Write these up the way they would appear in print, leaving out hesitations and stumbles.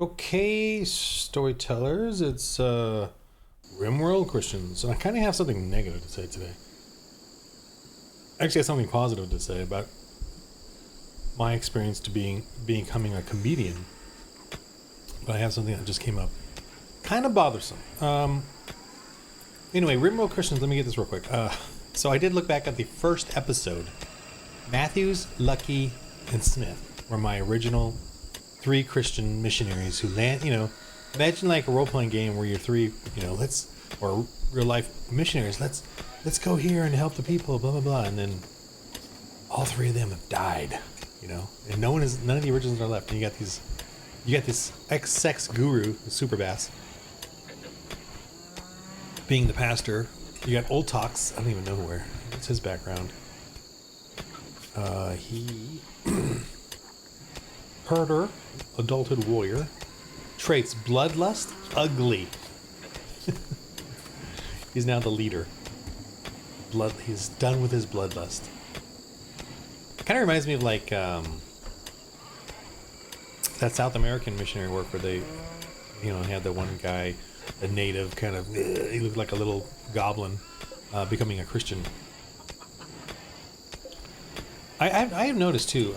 Okay, storytellers, it's Rimworld Christians, and I kind of have something negative to say today. Actually, I have something positive to say about my experience to becoming a comedian. But I have something that just came up, kind of bothersome. Anyway, Rimworld Christians, let me get this real quick. So I did look back at the first episode. Matthews, Lucky, and Smith were my original 3 Christian missionaries who land, imagine like a role-playing game where you're 3, or real life missionaries, let's go here and help the people, blah, blah, blah. And then all 3 of them have died, and none of the originals are left. And you got this ex-sex guru, Superbass, being the pastor. You got Old Talks, I don't even know what's his background. He herder, adulthood warrior, traits bloodlust, ugly. He's now the leader. He's done with his bloodlust. Kind of reminds me of like that South American missionary work where they, had the one guy, a native kind of, he looked like a little goblin, becoming a Christian. I have noticed too.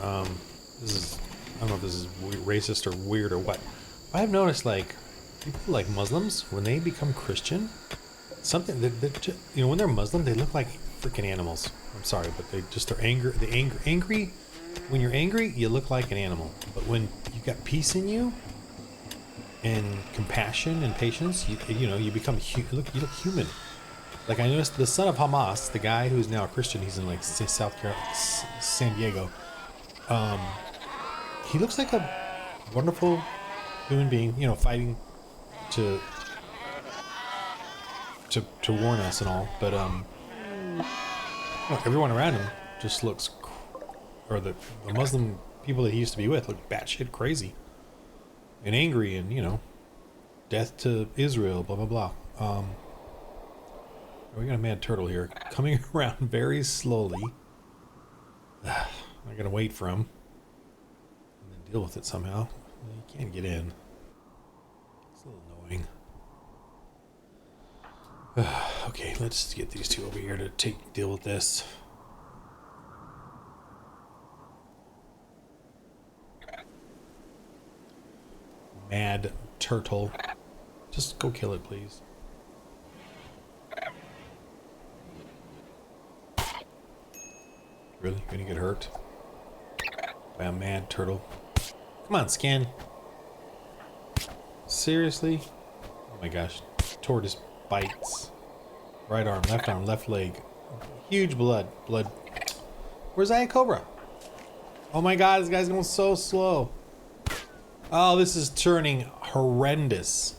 I don't know if this is racist or weird or what. I have noticed like people like Muslims when they become Christian, something that when they're Muslim they look like freaking animals. I'm sorry, but they're angry. When you're angry, you look like an animal. But when you got peace in you and compassion and patience, you become you look human. Like I noticed the son of Hamas, the guy who's now a Christian, he's in like South Carolina, San Diego. He looks like a wonderful human being, fighting to warn us and all. But everyone around him just looks, or the Muslim people that he used to be with look batshit crazy and angry, and death to Israel, blah blah blah. We got a mad turtle here coming around very slowly. I gotta wait for him and then deal with it somehow. He can't get in. It's a little annoying. Okay, let's get these 2 over here to deal with this. Mad turtle. Just go kill it, please. Really? You're gonna get hurt by a mad turtle? Come on, scan. Seriously? Oh my gosh. Tortoise bites. Right arm, left leg. Huge blood. Where's that cobra? Oh my god, this guy's going so slow. Oh, this is turning horrendous.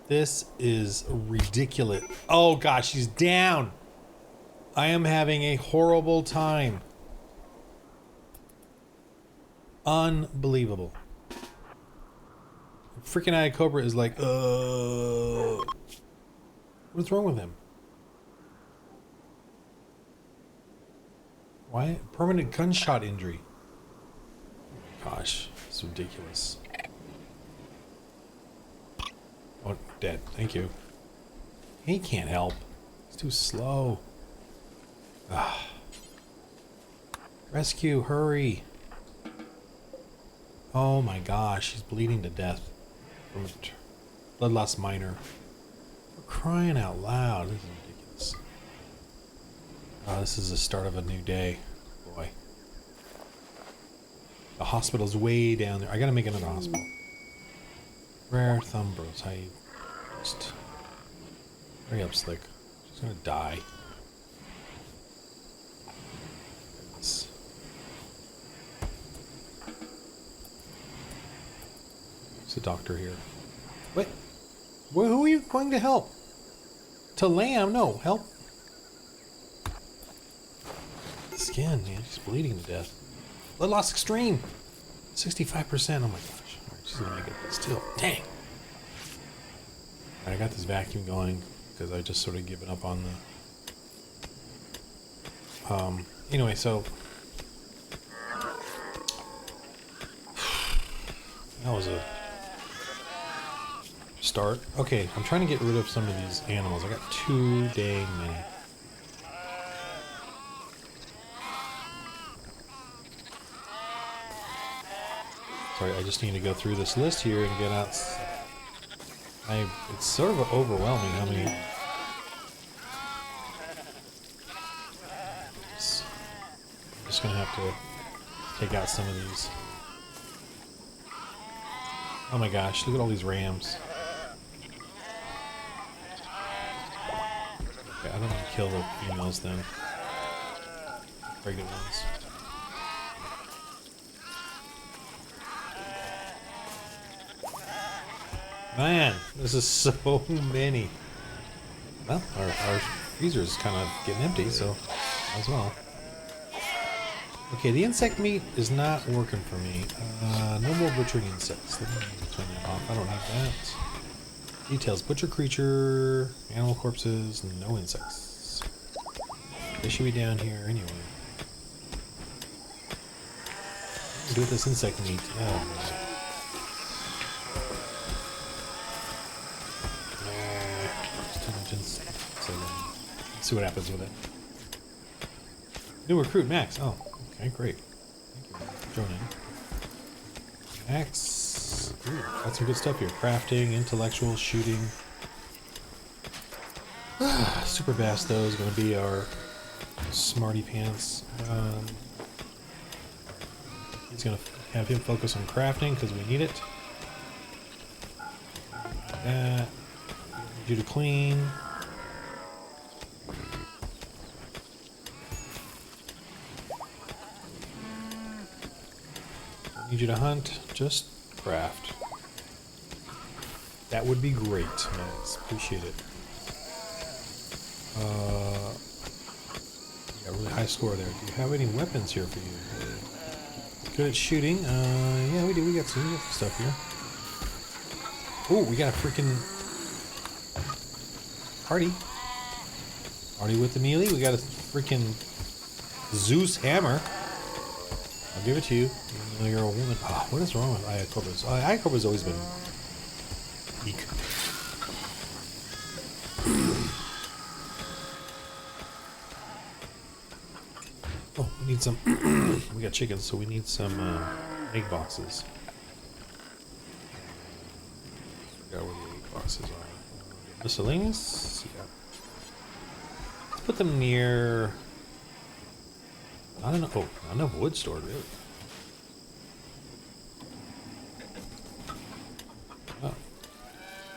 This is ridiculous. Oh gosh, she's down. I am having a horrible time. Unbelievable. Freaking eye cobra is like, what's wrong with him? Why? Permanent gunshot injury. Gosh, it's ridiculous. Oh, dead. Thank you. He can't help. He's too slow. Ah. Rescue, hurry. Oh my gosh, he's bleeding to death from a blood loss minor. We're crying out loud. This is ridiculous. Oh, this is the start of a new day. Boy. The hospital's way down there. I gotta make another hospital. Rare thumb bros. How you just hurry up, Slick. She's gonna die. The doctor here. What? Who are you going to help? To Lamb? No, help. Skin, man, she's bleeding to death. Blood loss extreme. 65%. Oh my gosh. Alright, she's gonna make it still. Dang. Alright, I got this vacuum going because I just sort of given up on the. Anyway, so That was a start. Okay, I'm trying to get rid of some of these animals. I got too dang many. Sorry, I just need to go through this list here and get out. It's sort of overwhelming how many. I'm just gonna have to take out some of these. Oh my gosh, look at all these rams. Okay, I don't want to kill the females then. Pregnant ones. Man, this is so many. Well, our freezer is kind of getting empty, so as well. Okay, the insect meat is not working for me. No more butchering insects. Let me turn that off. I don't need that. Details: butcher creature, animal corpses, no insects. They should be down here anyway. Do with this insect meat. Oh, so let's see what happens with it. New recruit Max. Oh, okay, great. Thank you for joining. Max. Ooh, got some good stuff here. Crafting, intellectual, shooting. Super Bass, though, is going to be our smarty pants. He's going to have him focus on crafting because we need it. That. Need you to clean. Need you to hunt. Just craft. That would be great. Nice. Appreciate it. Got a really high score there. Do you have any weapons here for you? Good at shooting. Yeah, we do. We got some stuff here. Oh, we got a freaking party. Party with the melee. We got a freaking Zeus hammer. I'll give it to you. Even though you're a woman. Oh, what is wrong with Ayakoba's? Ayakoba's always been weak. Oh, we need some. We got chickens, so we need some egg boxes. I forgot where the egg boxes are. Miscellaneous? Yeah. Let's put them near. I don't know. Oh, not enough wood stored, really. Oh.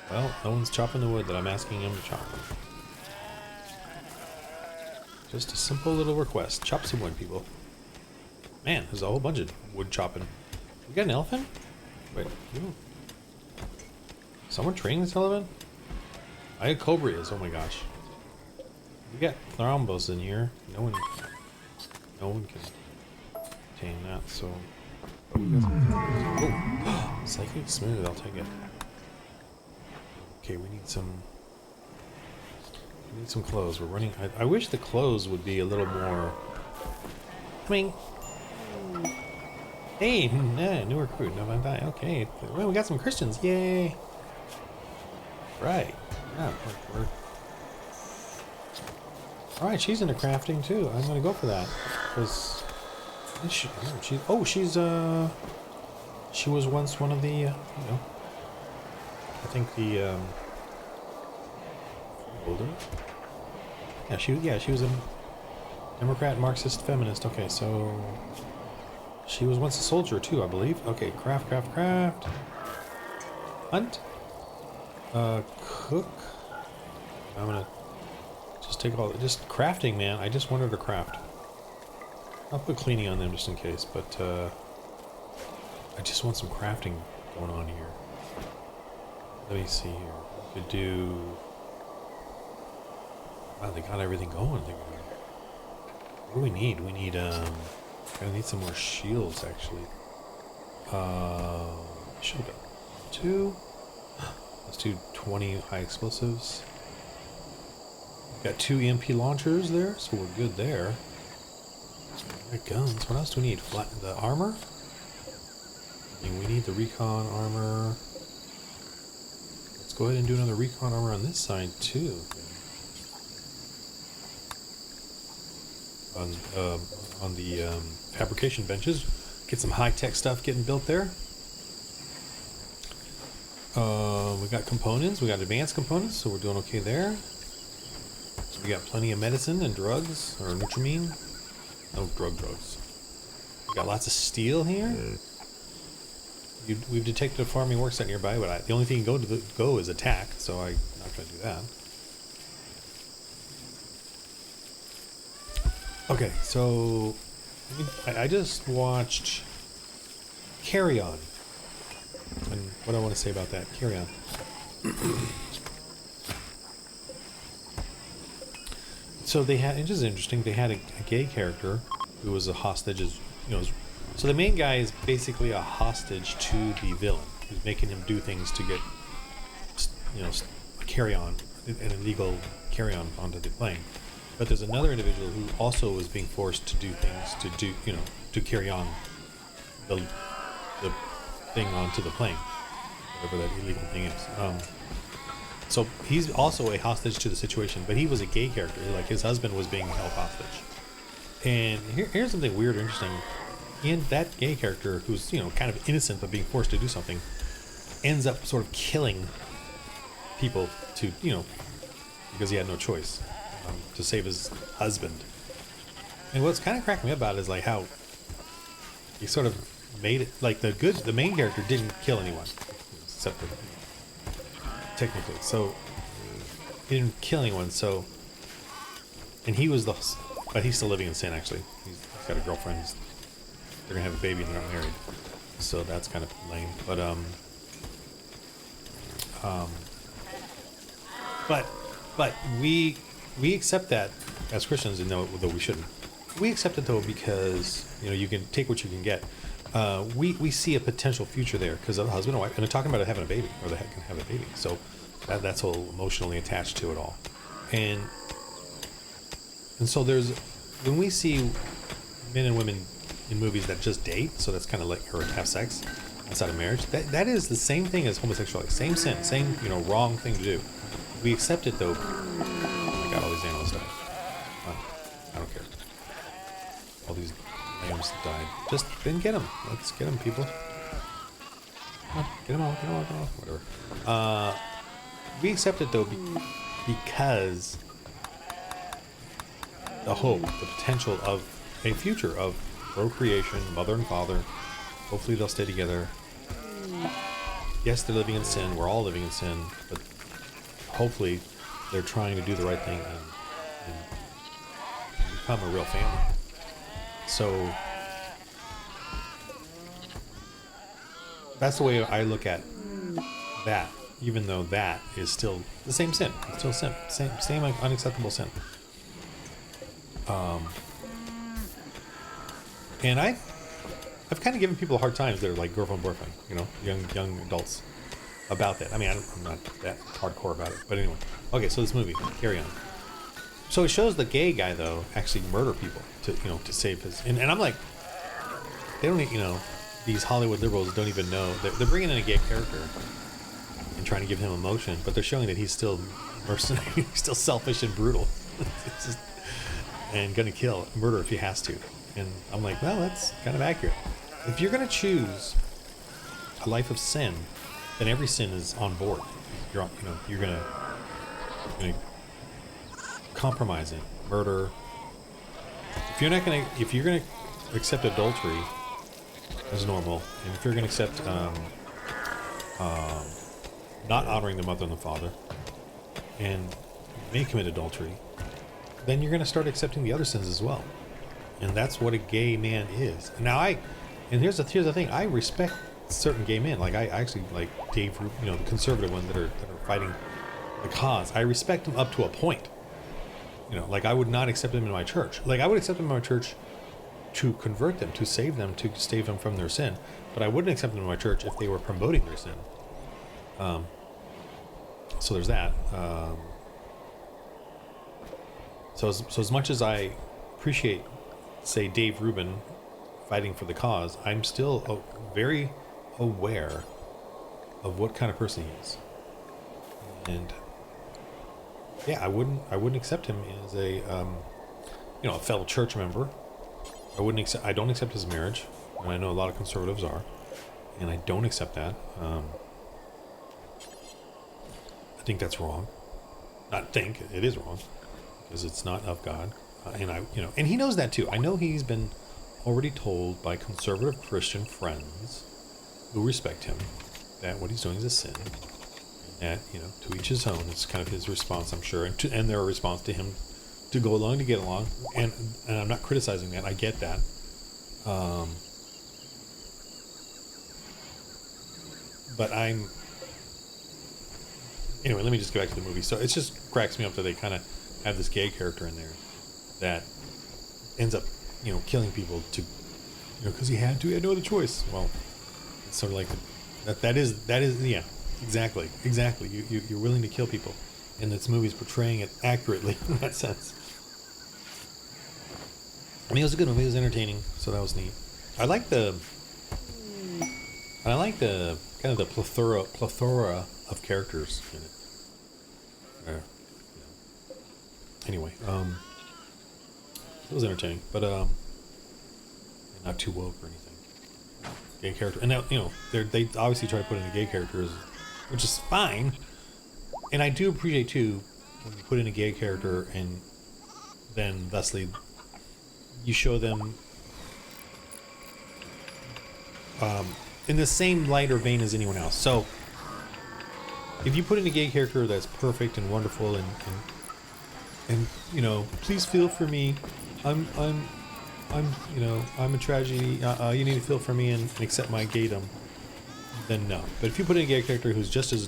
Well, no one's chopping the wood that I'm asking him to chop. Just a simple little request. Chop some wood, people. Man, there's a whole bunch of wood chopping. We got an elephant? Wait, someone training this elephant? I got cobrias, oh my gosh. We got thrombos in here. No one can obtain that, so. Oh, psychic smooth, I'll take it. Okay, we need some clothes. We're running. I wish the clothes would be a little more. I mean, hey, new recruit. No, I'm dying. Okay, well, we got some Christians. Yay! Right. Yeah. We're all right. She's into crafting too. I'm gonna go for that because she was once one of the I think the older. Yeah, she was a Democrat, Marxist, feminist. Okay, so she was once a soldier too, I believe. Okay, craft. Hunt. Cook. I'm gonna just take just crafting, man. I just wanted to craft. I'll put cleaning on them just in case, but I just want some crafting going on here. Let me see here. We could do. Wow, they got everything going. What do we need? We need I need some more shields actually. Shield got 2. Let's do 20 high explosives. Got 2 EMP launchers there, so we're good there. Got guns. What else do we need? The armor? And we need the recon armor. Let's go ahead and do another recon armor on this side too. On the fabrication benches, get some high-tech stuff getting built there. We got components, we got advanced components, so we're doing okay there. We got plenty of medicine and drugs, or nutrimine. No drugs. We got lots of steel here. We've detected a farming worksite nearby, but the only thing you go is attack, so I'm not going to do that. Okay, so I just watched Carry On. And what I want to say about that, Carry On. So they had, which is interesting, they had a gay character who was a hostage, so the main guy is basically a hostage to the villain, who's making him do things to get, carry on, an illegal carry on onto the plane. But there's another individual who also was being forced to do things to carry on the thing onto the plane, whatever that illegal thing is. So he's also a hostage to the situation, but he was a gay character. Like his husband was being held hostage. And here's something weird or interesting. And that gay character, who's kind of innocent but being forced to do something, ends up sort of killing people to because he had no choice to save his husband. And what's kind of cracked me up about it is like how he sort of made it like the main character didn't kill anyone except for technically, so he didn't kill anyone. So, and he was but he's still living in sin. Actually, he's got a girlfriend. They're gonna have a baby and they're not married, so that's kind of lame. But we accept that as Christians, and though we shouldn't. We accept it though because you can take what you can get. We see a potential future there because of the husband and wife, and they're talking about having a baby, or they can have a baby. So that's all emotionally attached to it all, and so when we see men and women in movies that just date, so that's kind of like or have sex outside of marriage, that is the same thing as homosexuality, same sin, same wrong thing to do. We accept it though. Oh my God, all these animals died. I don't care. All these lambs died. Just then get them. Let's get them, people. Get them all. Whatever. We accept it though because the hope, the potential of a future of procreation, mother and father. Hopefully they'll stay together. Yes, they're living in sin. We're all living in sin, but hopefully they're trying to do the right thing and become a real family. So that's the way I look at that, even though that is still the same sin. It's still sin. Same unacceptable sin. And I've kind of given people hard times that are like girlfriend, boyfriend, young adults about that. I mean, I'm not that hardcore about it, but anyway. Okay, so this movie, Carry On. So it shows the gay guy though actually murder people to save his. And I'm like, they don't these Hollywood liberals don't even know they're bringing in a gay character and trying to give him emotion, but they're showing that he's still mercenary, he's still selfish and brutal, and gonna murder if he has to. And I'm like, well, that's kind of accurate. If you're gonna choose a life of sin, then every sin is on board. You're gonna compromise it, murder. If you're gonna accept adultery as normal, and if you're gonna accept not honoring the mother and the father, and may commit adultery, then you're gonna start accepting the other sins as well. And that's what a gay man is. Now here's the thing. I respect certain gay men. Like I actually like Dave, the conservative ones that are fighting the cause. I respect them up to a point. Like I would not accept them in my church. Like I would accept them in my church to convert them, to save them from their sin. But I wouldn't accept them in my church if they were promoting their sin. So there's that. So as much as I appreciate, say, Dave Rubin fighting for the cause, I'm still very aware of what kind of person he is. And yeah, I wouldn't accept him as a a fellow church member. I don't accept his marriage, and I know a lot of conservatives are, and I don't accept that. I think that's wrong. Not think, it is wrong, because it's not of God. And he knows that too. I know he's been already told by conservative Christian friends who respect him that what he's doing is a sin. And that, to each his own. It's kind of his response, I'm sure, and their response to him to go along, to get along. And I'm not criticizing that. I get that. But anyway, let me just go back to the movie. So it just cracks me up that they kind of have this gay character in there that ends up, killing people because he had no other choice. Well, it's sort of like that is yeah, exactly. You're willing to kill people, and this movie's portraying it accurately in that sense. I mean, it was a good movie. It was entertaining, so that was neat. I like the kind of the plethora of characters in it. Anyway, it was entertaining, but not too woke or anything. Gay character, and now they obviously try to put in a gay character, which is fine. And I do appreciate too when you put in a gay character, and then thusly you show them in the same light or vein as anyone else. So if you put in a gay character that's perfect and wonderful and please feel for me, I'm a tragedy, you need to feel for me and accept my gaydom, then no. But if you put in a gay character who's just as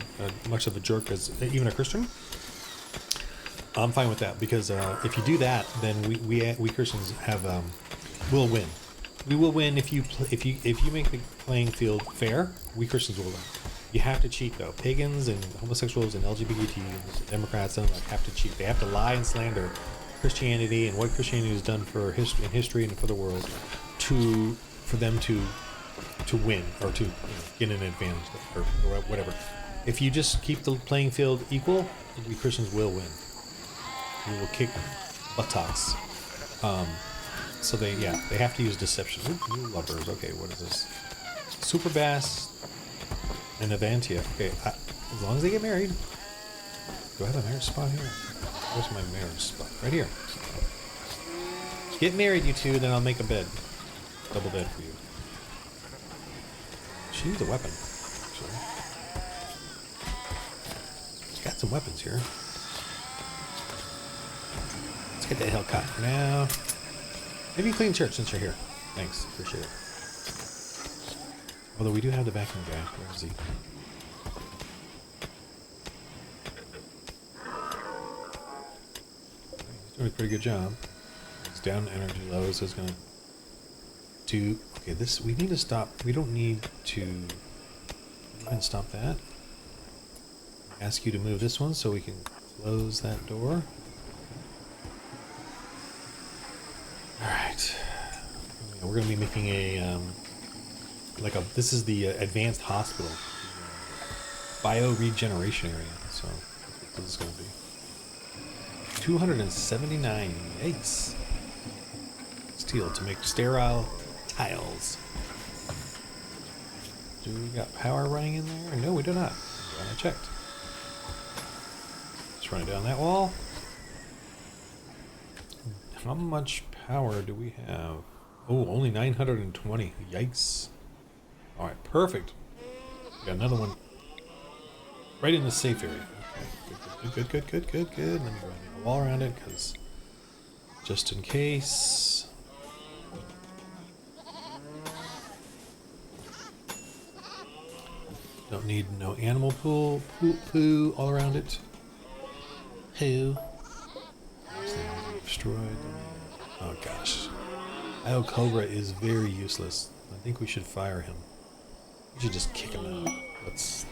much of a jerk as even a Christian, I'm fine with that, because if you do that, then we Christians will win. We will win if you make the playing field fair. We Christians will win. You have to cheat though. Pagans and homosexuals and LGBT and Democrats and have to cheat. They have to lie and slander Christianity and what Christianity has done for history and for the world for them to win or to get an advantage or whatever. If you just keep the playing field equal, we Christians will win. We will kick buttocks. So they have to use deception. Ooh, new lovers. Okay, what is this? Super Bass and Avantia. Okay, as long as they get married. Do I have a marriage spot here? Where's my marriage spot? Right here. Get married, you two, then I'll make a bed. Double bed for you. She needs a weapon, actually. She's got some weapons here. Let's get that Hellcat for now. Maybe clean church since you're here. Thanks, appreciate it. Although we do have the vacuum guy. Where is he? He's doing a pretty good job. He's down energy low, so it's gonna do. Okay, this we need to stop. We don't need to. Go ahead and stop that. Ask you to move this one so we can close that door. Alright. We're going to be making a, this is the advanced hospital. Bio-regeneration area. So, that's what this is going to be. 279. Yikes. Steel to make sterile tiles. Do we got power running in there? No, we do not. I checked. Let's run it down that wall. How much power do we have? Oh, only 920. Yikes. Alright, perfect. We got another one right in the safe area. Okay, good. Let me run a wall around it, because just in case. Don't need no animal poo all around it. Poo. Destroyed. Oh gosh. Io Cobra is very useless. I think we should fire him. We should just kick him out. That's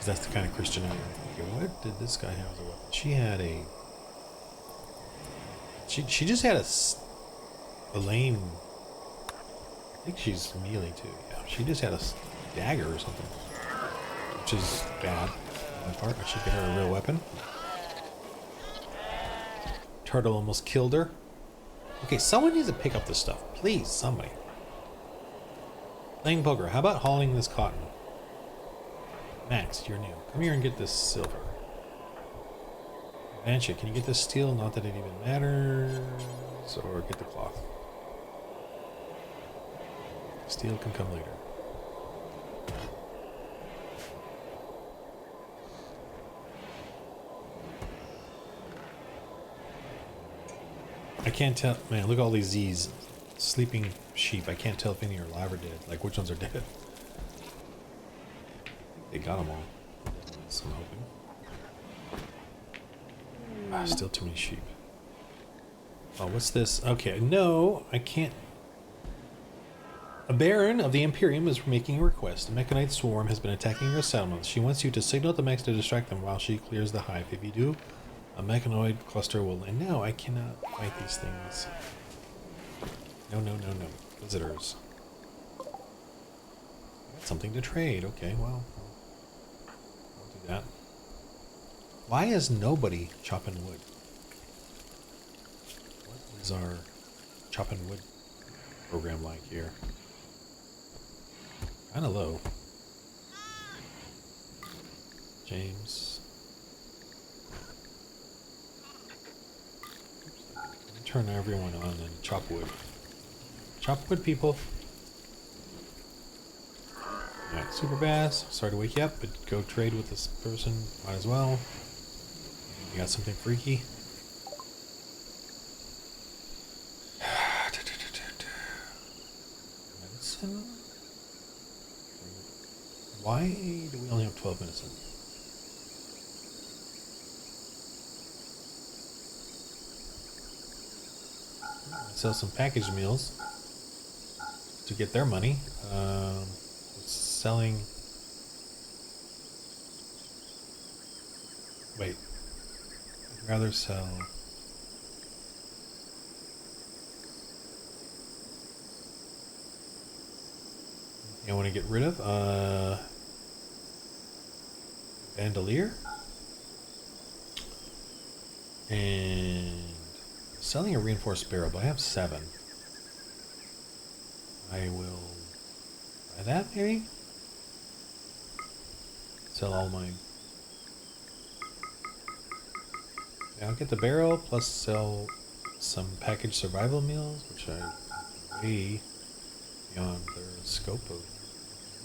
the kind of Christian I am. Okay, what did this guy have as a weapon? She had a. She just had a lame I think she's melee too. Yeah, she just had a dagger or something, which is bad on my part. I should get her a real weapon. Turtle almost killed her. Okay, someone needs to pick up this stuff. Please, somebody. Playing poker. How about hauling this cotton? Max, you're new. Come here and get this silver. Vansha, can you get this steel? Not that it even matters. Or get the cloth. Steel can come later. I can't tell. Man, look at all these Z's. Sleeping sheep. I can't tell if any are alive or dead. Like, which ones are dead? They got them all. That's what I'm hoping. Ah, still too many sheep. Oh, what's this? Okay, no, I can't. A baron of the Imperium is making a request. A mechanite swarm has been attacking your settlements. She wants you to signal the mechs to distract them while she clears the hive. If you do, a mechanoid cluster will land. No, I cannot fight these things. No, no, no, no. Visitors. Something to trade. Okay, well, I'll do that. Why is nobody chopping wood? What is our chopping wood program like here? Kind of low. James. Let me turn everyone on and chop wood. Chop wood, people. Alright, Super Bass. Sorry to wake you up, but go trade with this person. Might as well. You got something freaky? Medicine? Why do we only have 12 medicine? Sell some packaged meals to get their money. Selling. Wait. I'd rather sell. I want to get rid of bandolier and selling a reinforced barrel, but I have 7. I will buy that maybe. Sell all mine. Yeah, I'll get the barrel plus sell some packaged survival meals, which are way beyond their scope of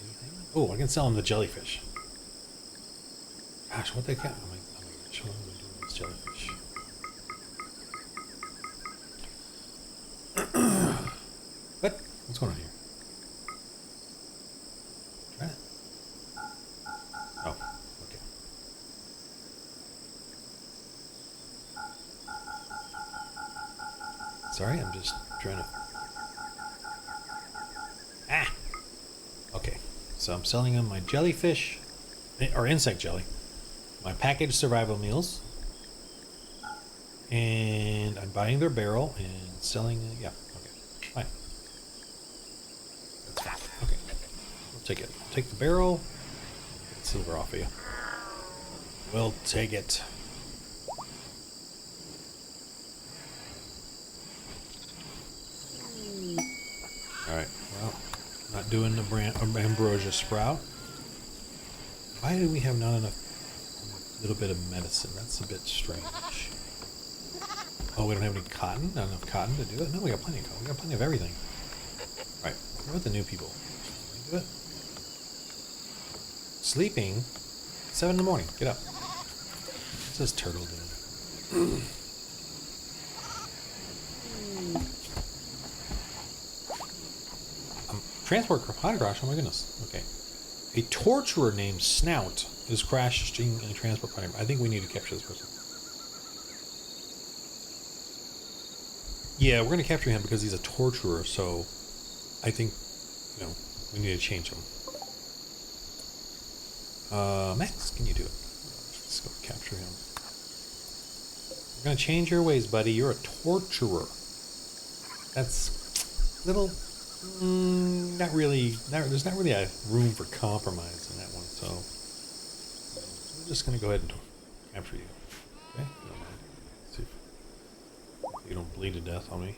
anything. Oh, I can sell them the jellyfish. Gosh, what they got? Oh my gosh, what am I doing with this jellyfish? What? What's going on here? Try it. Oh, okay. Sorry, I'm just trying to... Ah! Okay, so I'm selling them my jellyfish, or insect jelly, my packaged survival meals, and I'm buying their barrel and selling, yeah, okay, fine. That's fine, okay. We'll take it. Take the barrel, get silver off of you. We'll take it. Alright, well, not doing the ambrosia sprout. Why do we have not enough, a little bit of medicine? That's a bit strange. Oh, we don't have any cotton? Not enough cotton to do it? No, we got plenty of cotton. We got plenty of everything. Alright, what about the new people? Can we do it? Sleeping? 7 in the morning. Get up. What's this turtle doing? Transport pod crash, oh my goodness. Okay. A torturer named Snout is crashing in a transport pod. I think we need to capture this person. Yeah, we're going to capture him because he's a torturer, so I think, you know, we need to change him. Max, can you do it? Let's go capture him. We're going to change your ways, buddy. You're a torturer. That's a little Not really. There's not really a room for compromise in that one, so we're just gonna go ahead and capture you. Okay, if you don't mind. See if you don't bleed to death on me.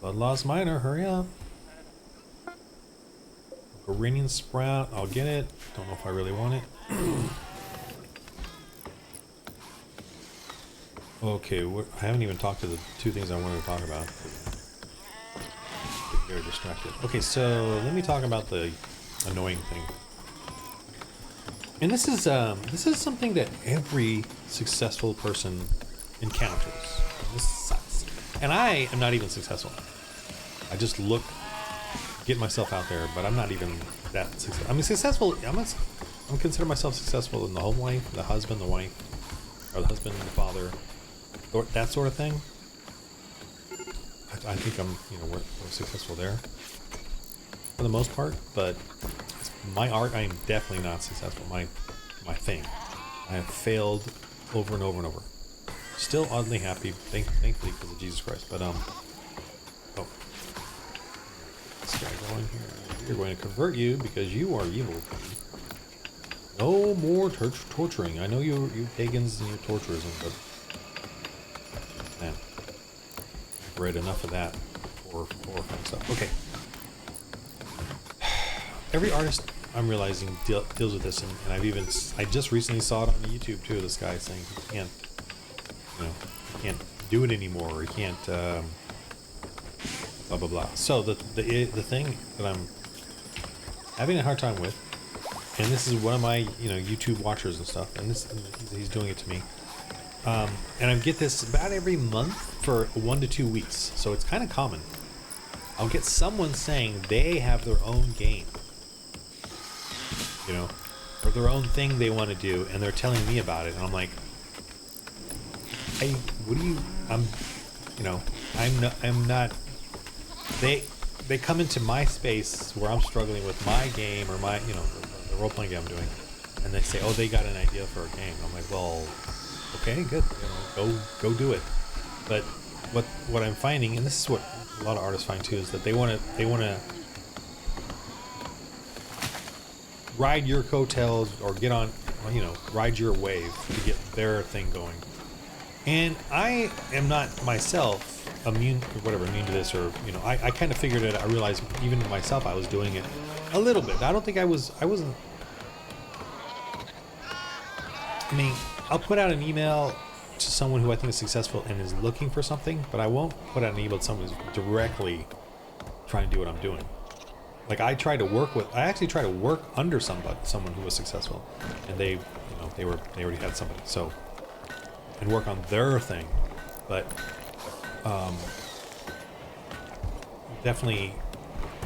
Blood loss minor, hurry up. Iranian sprout, I'll get it. Don't know if I really want it. Okay, I haven't even talked to the two things I wanted to talk about. Get very distracted. Okay, so let me talk about the annoying thing. And this is something that every successful person encounters. This sucks. And I am not even successful. I just get myself out there, but I'm not even that successful. I mean, successful. I'm consider myself successful in the home life, the husband, the wife, or the husband and the father, that sort of thing. I think I'm, we're successful there for the most part. But my art, I am definitely not successful. My thing, I have failed over and over and over. Still oddly happy, thankfully, because of Jesus Christ. But this guy going here. You're going to convert you because you are evil. No more torturing. I know you pagans and your torturism, but man, I've read enough of that for horrifying stuff. Okay. Every artist, I'm realizing, deals with this, and I just recently saw it on YouTube too. This guy saying he can't do it anymore, or he can't blah blah blah. So the thing that I'm having a hard time with, and this is one of my YouTube watchers and stuff, and he's doing it to me, and I get this about every month for 1 to 2 weeks, so it's kind of common. I'll get someone saying they have their own game, or their own thing they want to do, and they're telling me about it, and I'm like, hey, what do you? I'm not. They come into my space where I'm struggling with my game or my, the role-playing game I'm doing, and they say, oh, they got an idea for a game. I'm like, well, okay, good, go do it. But what I'm finding, and this is what a lot of artists find too, is that they want to ride your coattails or get on, ride your wave to get their thing going. And I am not myself immune to this, or I kind of figured it. I realized even myself I was doing it a little bit. I don't think I wasn't. I mean, I'll put out an email to someone who I think is successful and is looking for something, but I won't put out an email to someone who's directly trying to do what I'm doing. Like I actually try to work under someone who was successful, and they already had somebody, so, and work on their thing. But definitely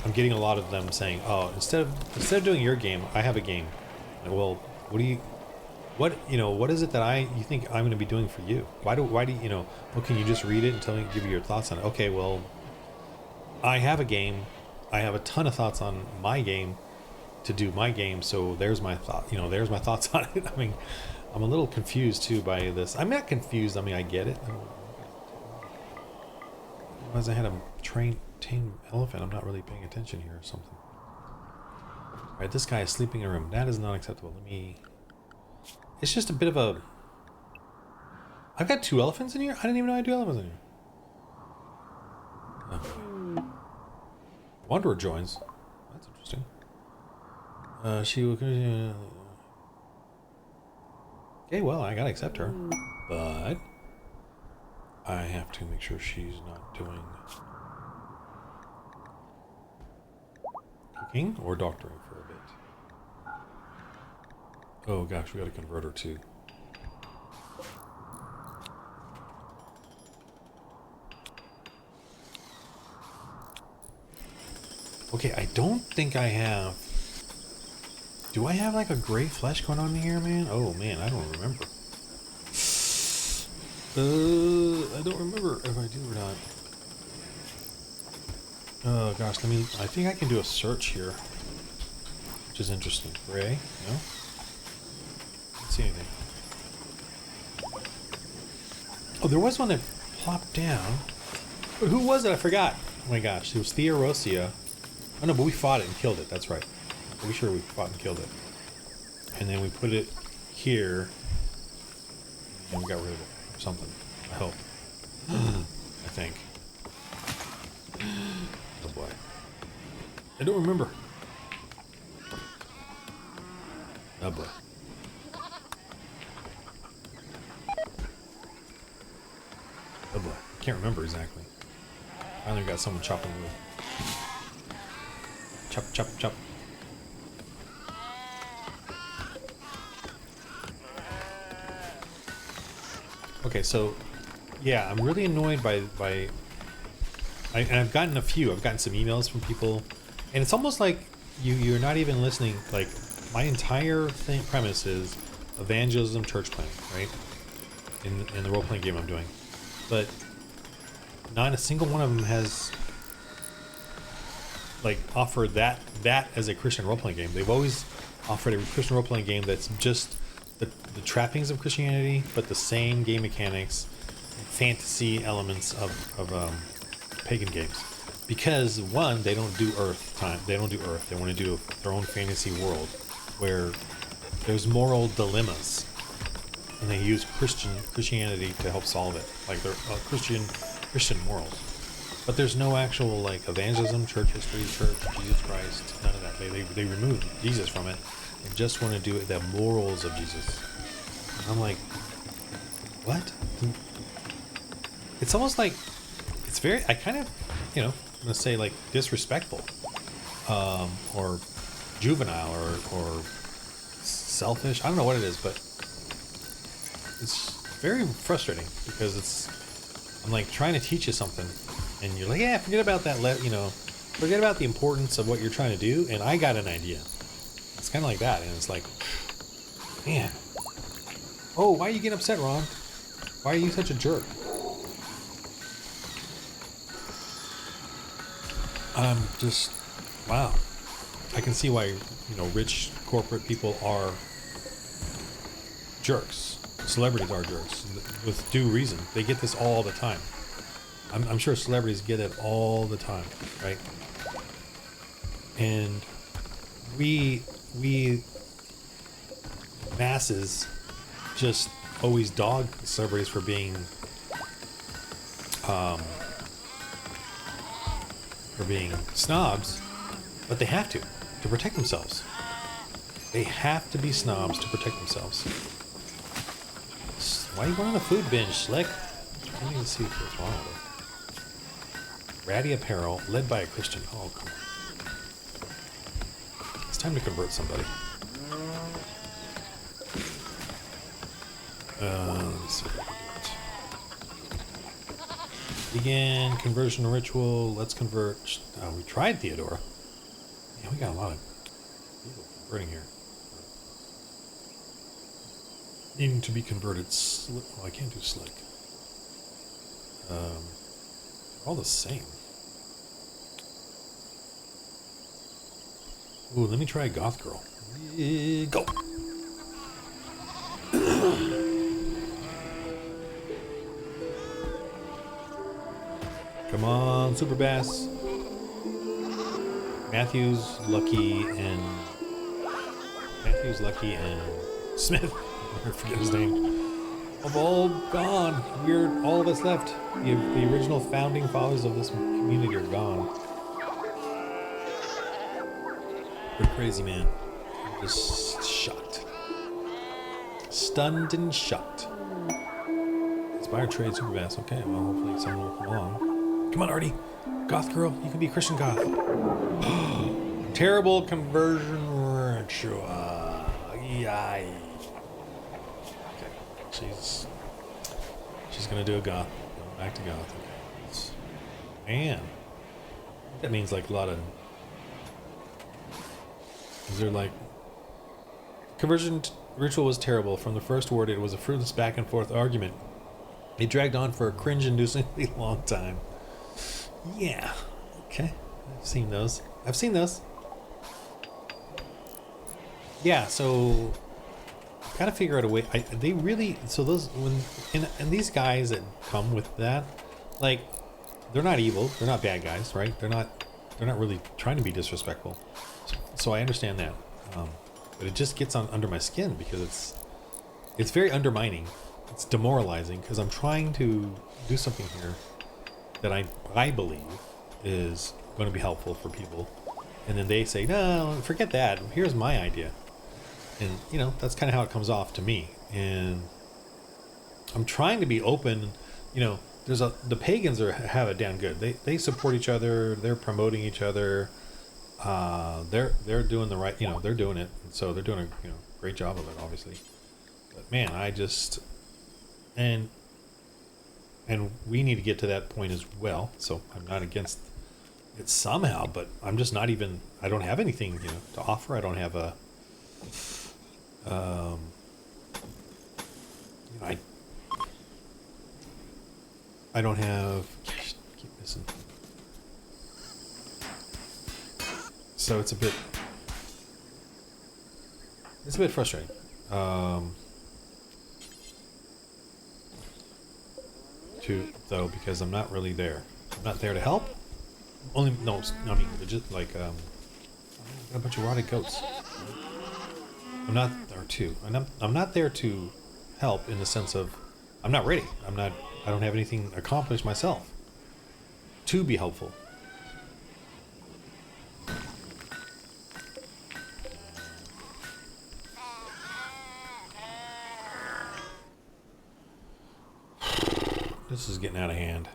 I'm getting a lot of them saying, oh, instead of doing your game, I have a game. And, well, what is it that you think I'm going to be doing for you? Why do you well, can you just read it and give you your thoughts on it? Okay, well, I have a game. I have a ton of thoughts on my game to do my game, so there's my thought. There's my thoughts on it. I mean, I'm a little confused too by this. I'm not confused. I mean, I get it. Otherwise, I had a tame elephant. I'm not really paying attention here or something. All right, this guy is sleeping in a room. That is not acceptable. It's just a bit of a. I've got 2 elephants in here. I didn't even know I had 2 elephants in here. Okay. Wanderer joins. That's interesting. She will. Okay, well, I gotta accept her, but I have to make sure she's not doing cooking or doctoring for a bit. Oh gosh, we gotta convert her too. Okay, I don't think I have. Do I have like a gray flesh going on in here, man? Oh man, I don't remember. I don't remember if I do or not. Oh gosh, I think I can do a search here, which is interesting. Gray, no? Can't see anything. Oh, there was one that plopped down. Who was it? I forgot. Oh my gosh, it was Theodosia. Oh no, but we fought it and killed it. That's right. I'm pretty sure we fought and killed it. And then we put it here. And we got rid of it. Or something. I hope. I think. Oh boy. I don't remember. Oh boy. Oh boy. Can't remember exactly. Finally got someone chopping wood. Chop, chop, chop. Okay, so yeah, I'm really annoyed by and I've gotten a few. I've gotten some emails from people, and it's almost like you're not even listening. Like my entire premise is evangelism, church planting, right? In the role playing game I'm doing, but not a single one of them has like offered that as a Christian role playing game. They've always offered a Christian role playing game that's just the trappings of Christianity, but the same game mechanics, fantasy elements of pagan games. Because one, they don't do Earth time. They don't do Earth. They want to do their own fantasy world where there's moral dilemmas, and they use Christianity to help solve it, like they're Christian morals. But there's no actual like evangelism, church history, church, Jesus Christ, none of that. They removed Jesus from it and just want to do it the morals of Jesus. And I'm like, what? It's almost like it's very. I kind of, I'm gonna say like disrespectful, or juvenile, or selfish. I don't know what it is, but it's very frustrating because I'm like trying to teach you something, and you're like, yeah, forget about that. Forget about the importance of what you're trying to do, and I got an idea. It's kind of like that, and it's like, man, oh, why are you getting upset, Ron? Why are you such a jerk? Just, wow. I can see why, rich corporate people are jerks. Celebrities are jerks, with due reason. They get this all the time. I'm sure celebrities get it all the time, right? And we masses just always dog celebrities for being snobs, but they have to protect themselves. They have to be snobs to protect themselves. Why are you going on the food binge, Slick? I need to see what's wrong with it. Ratty apparel, led by a Christian. Oh, come on. It's time to convert somebody. Let's see if I can do it. Begin conversion ritual. Let's convert. We tried Theodora. Yeah, we got a lot of people converting here. Needing to be converted. Oh, I can't do slick. All the same. Ooh, let me try Goth Girl. Go! Come on, Super Bass. Matthews, Lucky, and Smith. I forget his name. Have all gone. We're all that's left. The original founding fathers of this community are gone. Pretty crazy, man. I'm just shocked. Stunned and shocked. Inspired trade super fast. Okay, well, hopefully someone will come along. Come on, Artie. Goth girl, you can be a Christian goth. Terrible conversion ritual. Yay. Okay, she's gonna do a goth. Going back to goth. Okay. Man, that means like a lot of. Is there like conversion ritual was terrible. From the first word, it was a fruitless back and forth argument. It dragged on for a cringe-inducingly long time. Yeah. Okay. I've seen those. Yeah, so gotta figure out a way. They really, so those, when and these guys that come with that, like, they're not evil. They're not bad guys, right? They're not really trying to be disrespectful. So I understand that. But it just gets under my skin because it's very undermining. It's demoralizing because I'm trying to do something here that I believe is going to be helpful for people. And then they say, no, forget that. Here's my idea. And, you know, that's kind of how it comes off to me. And I'm trying to be open. You know, the pagans have it down good. They support each other. They're promoting each other. They're doing the right, you know, they're doing it. So they're doing a great job of it, obviously. But man, I just, and we need to get to that point as well. So I'm not against it somehow, but I'm just not even, I don't have anything, to offer. I don't have a, I don't have, gosh, keep missing. So it's a bit frustrating. Because I'm not really there. I'm not there to help. I mean, just like, got a bunch of rotted goats. I'm not there to, and I'm not there to help in the sense of, I'm not ready. I don't have anything accomplished myself to be helpful. This is getting out of hand.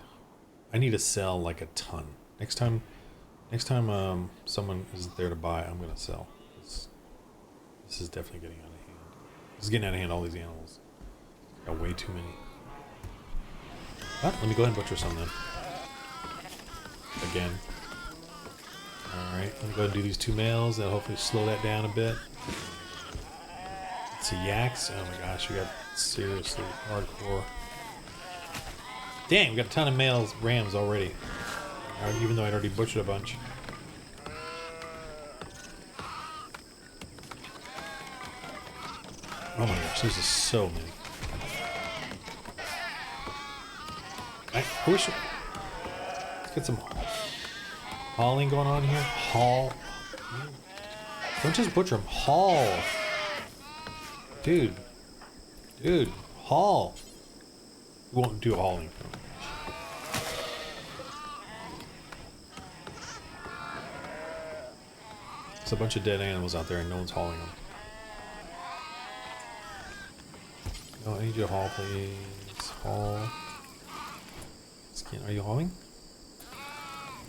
I need to sell like a ton. Next time someone isn't there to buy, I'm gonna sell. This is definitely getting out of hand. This is getting out of hand, all these animals. Got way too many. Let me go ahead and butcher some then. Again. Alright, let me go ahead and do these 2 males. That'll hopefully slow that down a bit. Let's see, yaks. Oh my gosh, we got seriously hardcore. Dang, we got a ton of males rams already. Even though I'd already butchered a bunch. Oh my gosh, there's just so many. I wish. Let's get some hauling going on here. Haul. Don't just butcher them. Haul. Dude, haul. We won't do hauling. There's a bunch of dead animals out there and no one's hauling them. No, I need you to haul, please. Haul. Are you hauling?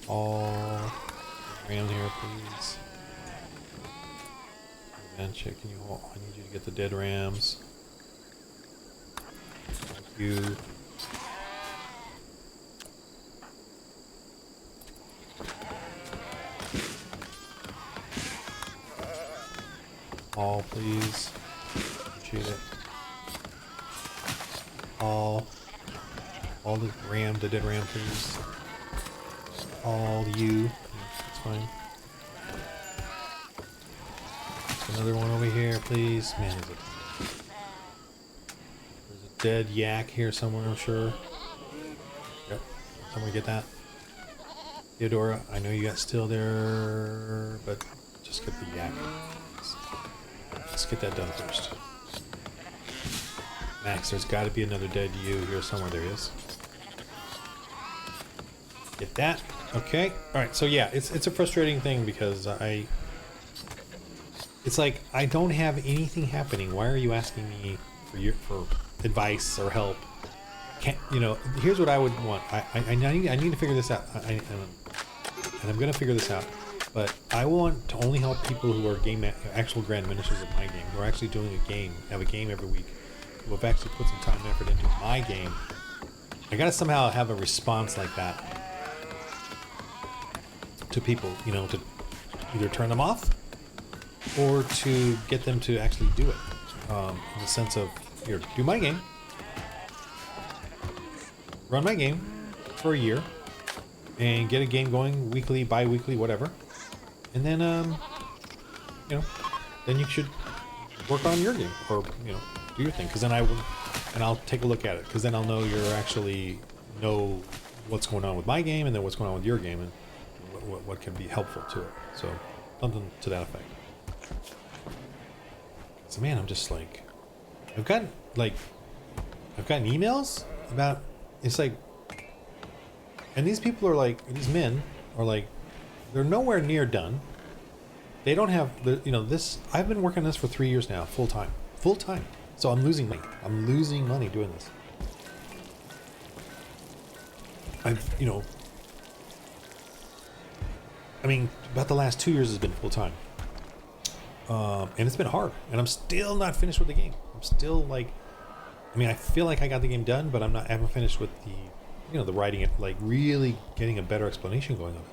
Haul. Ram here, please. Adventure, can you haul? I need you to get the dead rams. Thank you. Haul, please. Appreciate it. Haul the dead ram, please. Haul you. That's fine. There's another one over here, please. Man, there's a dead yak here somewhere, I'm sure. Yep. Someone get that. Theodora, I know you got still there, but just get the yak. Let's get that done first. Max, there's got to be another dead ewe here somewhere. There he is. Get that. Okay. All right. So yeah, it's a frustrating thing because it's like I don't have anything happening. Why are you asking me for advice or help? Here's what I would want. I need to figure this out. And I'm gonna figure this out. But I want to only help people who are actual grand ministers of my game, who are actually doing a game, have a game every week, who have actually put some time and effort into my game. I gotta somehow have a response like that to people, to either turn them off or to get them to actually do it. In the sense of, here, do my game, run my game for a year, and get a game going weekly, bi-weekly, whatever. And then, then you should work on your game, or do your thing. Because then I'll take a look at it. Because then I'll know you're actually know what's going on with my game and then what's going on with your game and what can be helpful to it. So something to that effect. So man, I'm just like, I've gotten emails about, it's like, and these people are like, these men are like, they're nowhere near done. They don't have the, this, I've been working on this for 3 years now, full time. So I'm losing money. I'm losing money doing this. About the last 2 years has been full time. And it's been hard, and I'm still not finished with the game. I'm still like, I feel like I got the game done, but I haven't finished with the writing it, like really getting a better explanation going on.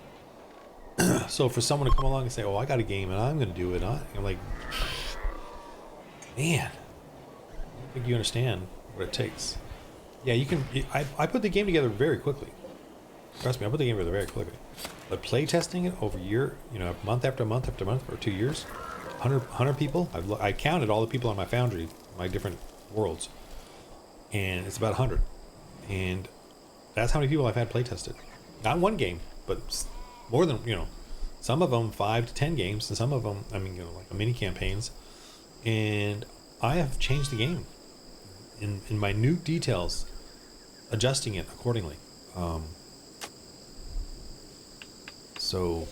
So for someone to come along and say, "Oh, I got a game and I'm going to do it," I'm like, man, I don't think you understand what it takes. Yeah, you can. I put the game together very quickly. Trust me, I put the game together very quickly. But play testing it over month after month after month for 2 years, 100 people. I counted all the people on my foundry, my different worlds, and it's about 100. And that's how many people I've had play tested. Not one game, but more than, some of them 5 to 10 games, and some of them, like mini campaigns. And I have changed the game in minute details, adjusting it accordingly. So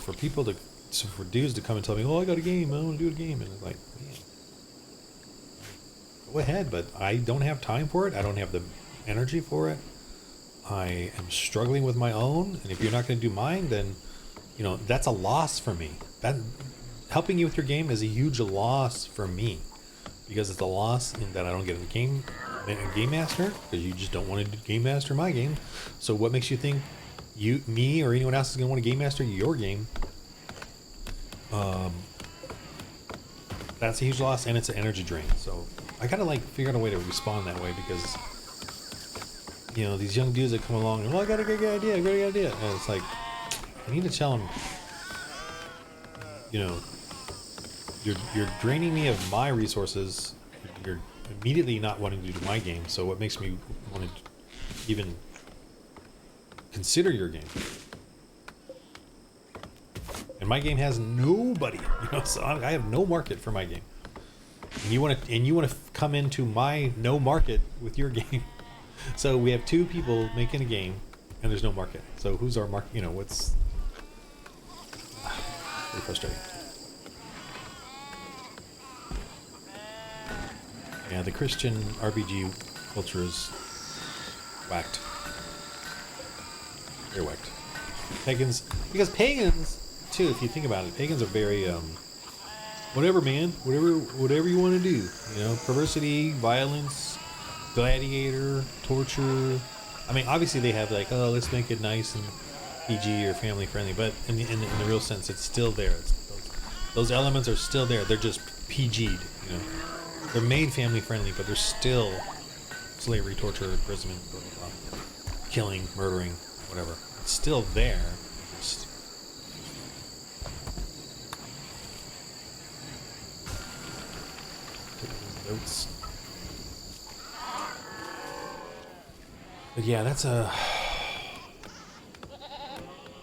for dudes to come and tell me, "Oh, I got a game, I want to do a game," and it's like, man, go ahead, but I don't have time for it. I don't have the energy for it. I am struggling with my own, and if you're not going to do mine, then that's a loss for me. That helping you with your game is a huge loss for me, because it's a loss in that I don't get a game master, because you just don't want to game master my game. So what makes you think me or anyone else is going to want to game master your game? That's a huge loss, and it's an energy drain. So I gotta figure out a way to respond that way, because these young dudes that come along and, "Well, I got a great idea, and it's like, I need to tell them, you're draining me of my resources. You're immediately not wanting to do my game. So what makes me want to even consider your game? And my game has nobody, so I have no market for my game. And you want to come into my no market with your game. So we have 2 people making a game, and there's no market. So who's our market? What's very frustrating. Yeah, the Christian RPG culture is whacked. They're whacked. Pagans, because pagans too, if you think about it, pagans are very whatever, man, whatever you want to do, perversity, violence, gladiator, torture. Obviously they have like, "Oh, let's make it nice and PG or family friendly," but in the real sense, it's still there. Those elements are still there. They're just PG'd, They're made family friendly, but they're still slavery, torture, imprisonment, blah, blah, blah. Killing, murdering, whatever. It's still there. Just notes. But yeah, that's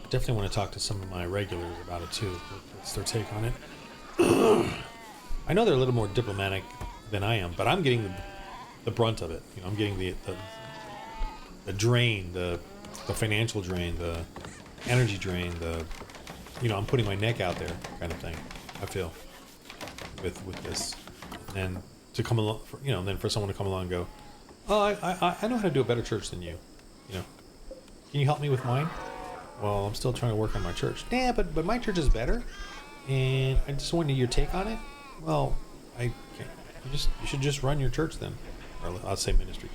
definitely want to talk to some of my regulars about it too. What's their take on it? I know they're a little more diplomatic than I am, but I'm getting the brunt of it. I'm getting the drain, the financial drain, the energy drain, I'm putting my neck out there kind of thing. I feel with this, and to come along, then for someone to come along and go, "Oh, I know how to do a better church than you. Can you help me with mine?" Well, I'm still trying to work on my church. Yeah, but my church is better, and I just wanted your take on it. Well, I can't. You should just run your church then, or I'll say ministry.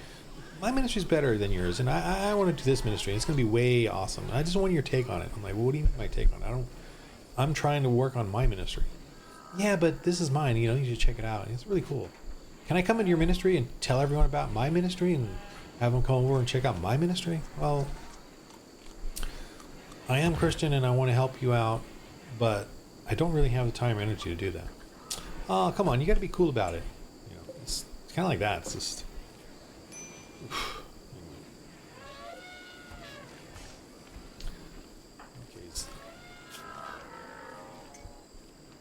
My ministry's better than yours, and I want to do this ministry. And it's going to be way awesome. I just want your take on it. I'm like, well, what do you mean my take on it? I'm trying to work on my ministry. Yeah, but this is mine. You should check it out. It's really cool. Can I come into your ministry and tell everyone about my ministry and have them come over and check out my ministry? Well, I am Christian and I want to help you out, but I don't really have the time or energy to do that. Oh, come on, you got to be cool about it. It's kind of like that. It's just,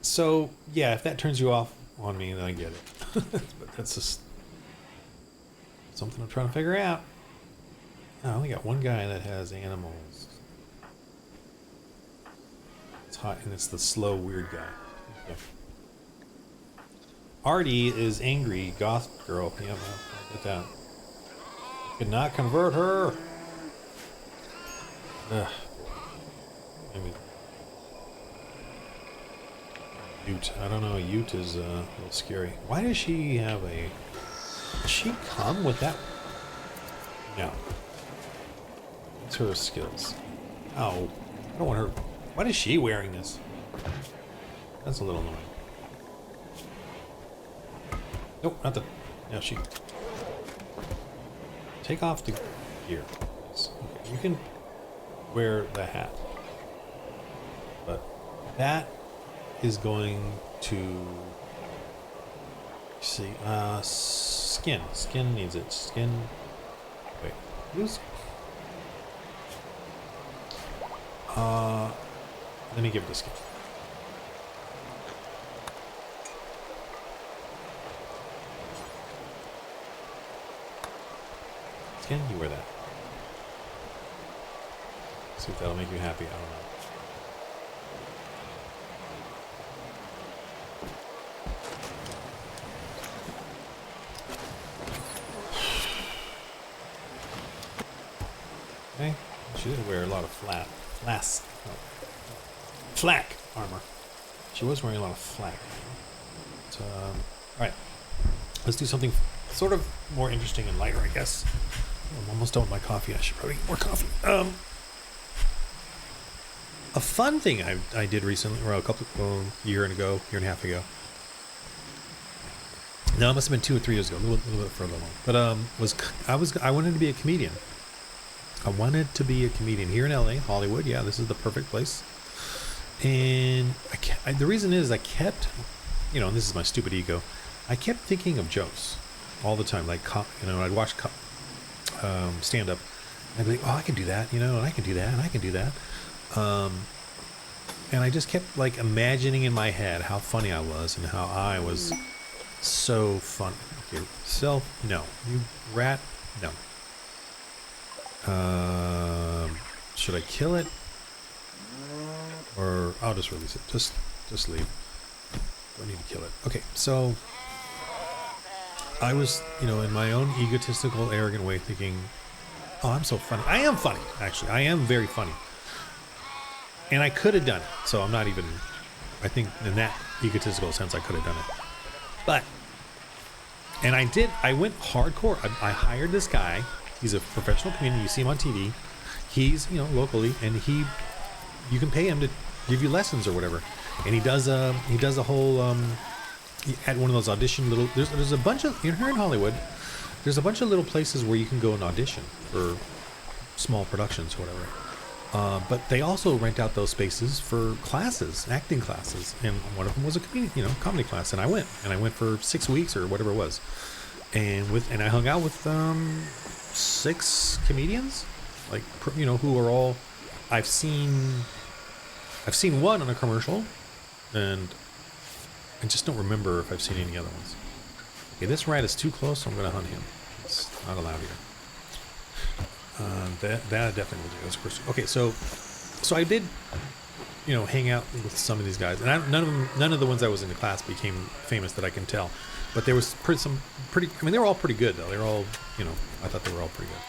So yeah, if that turns you off on me, then I get it. But that's just something I'm trying to figure out. I only got one guy that has animals. It's hot, and it's the slow, weird guy. Okay. Artie is angry, goth girl. Yeah, I'll get that. Could not convert her. Ugh. Maybe. Ute. I don't know. Ute is a little scary. Why does she have a... Does she come with that? No. What's her skills? Oh. I don't want her... Why is she wearing this? That's a little annoying. Nope, not the... No, she... Take off the gear. Okay, you can wear the hat. But that is going to... See, skin. Skin needs it. Skin... Wait, who's... Let me give it to skin. Skin, you wear that. See if that'll make you happy. I don't know. Okay. She did wear a lot of flak armor. She was wearing a lot of flak. But, alright. Let's do something sort of more interesting and lighter, I guess. I'm almost done with my coffee. I should probably get more coffee. A fun thing I did recently, or year and a half ago. No, it must have been 2 or 3 years ago, a little bit further along. But I wanted to be a comedian. I wanted to be a comedian here in LA, Hollywood. Yeah, this is the perfect place. And the reason is I kept, you know, and this is my stupid ego, I kept thinking of jokes all the time. Like, you know, I'd watch stand up. I'd be like, oh, I can do that, you know, and I can do that, and I can do that. And I just kept like imagining in my head how funny I was and how I was so fun. Okay, no, you rat, no. Should I kill it? Or I'll just release it. Just leave. Don't need to kill it. Okay, so I was, you know, in my own egotistical, arrogant way thinking, oh, I'm so funny. I am funny, actually. I am very funny. And I could have done it. So I'm not even, I think in that egotistical sense, I could have done it. But, and I went hardcore. I hired this guy. He's a professional comedian. You see him on TV. He's, you know, locally, and you can pay him to give you lessons or whatever. And he does a whole, at one of those audition little, there's a bunch of, here in Hollywood, there's a bunch of little places where you can go and audition for small productions or whatever. But they also rent out those spaces for classes, acting classes. And one of them was a comedy class. And I went for 6 weeks or whatever it was. And I hung out with 6 comedians, like, you know, who are all, I've seen one on a commercial, and I just don't remember if I've seen any other ones. Okay, this rat is too close, so I'm going to hunt him. It's not allowed here. That I definitely will do. That's first. Okay, so I did, you know, hang out with some of these guys, and none of the ones I was in the class became famous that I can tell. But there was some pretty. I mean, they were all pretty good though. They were all, you know, I thought they were all pretty good.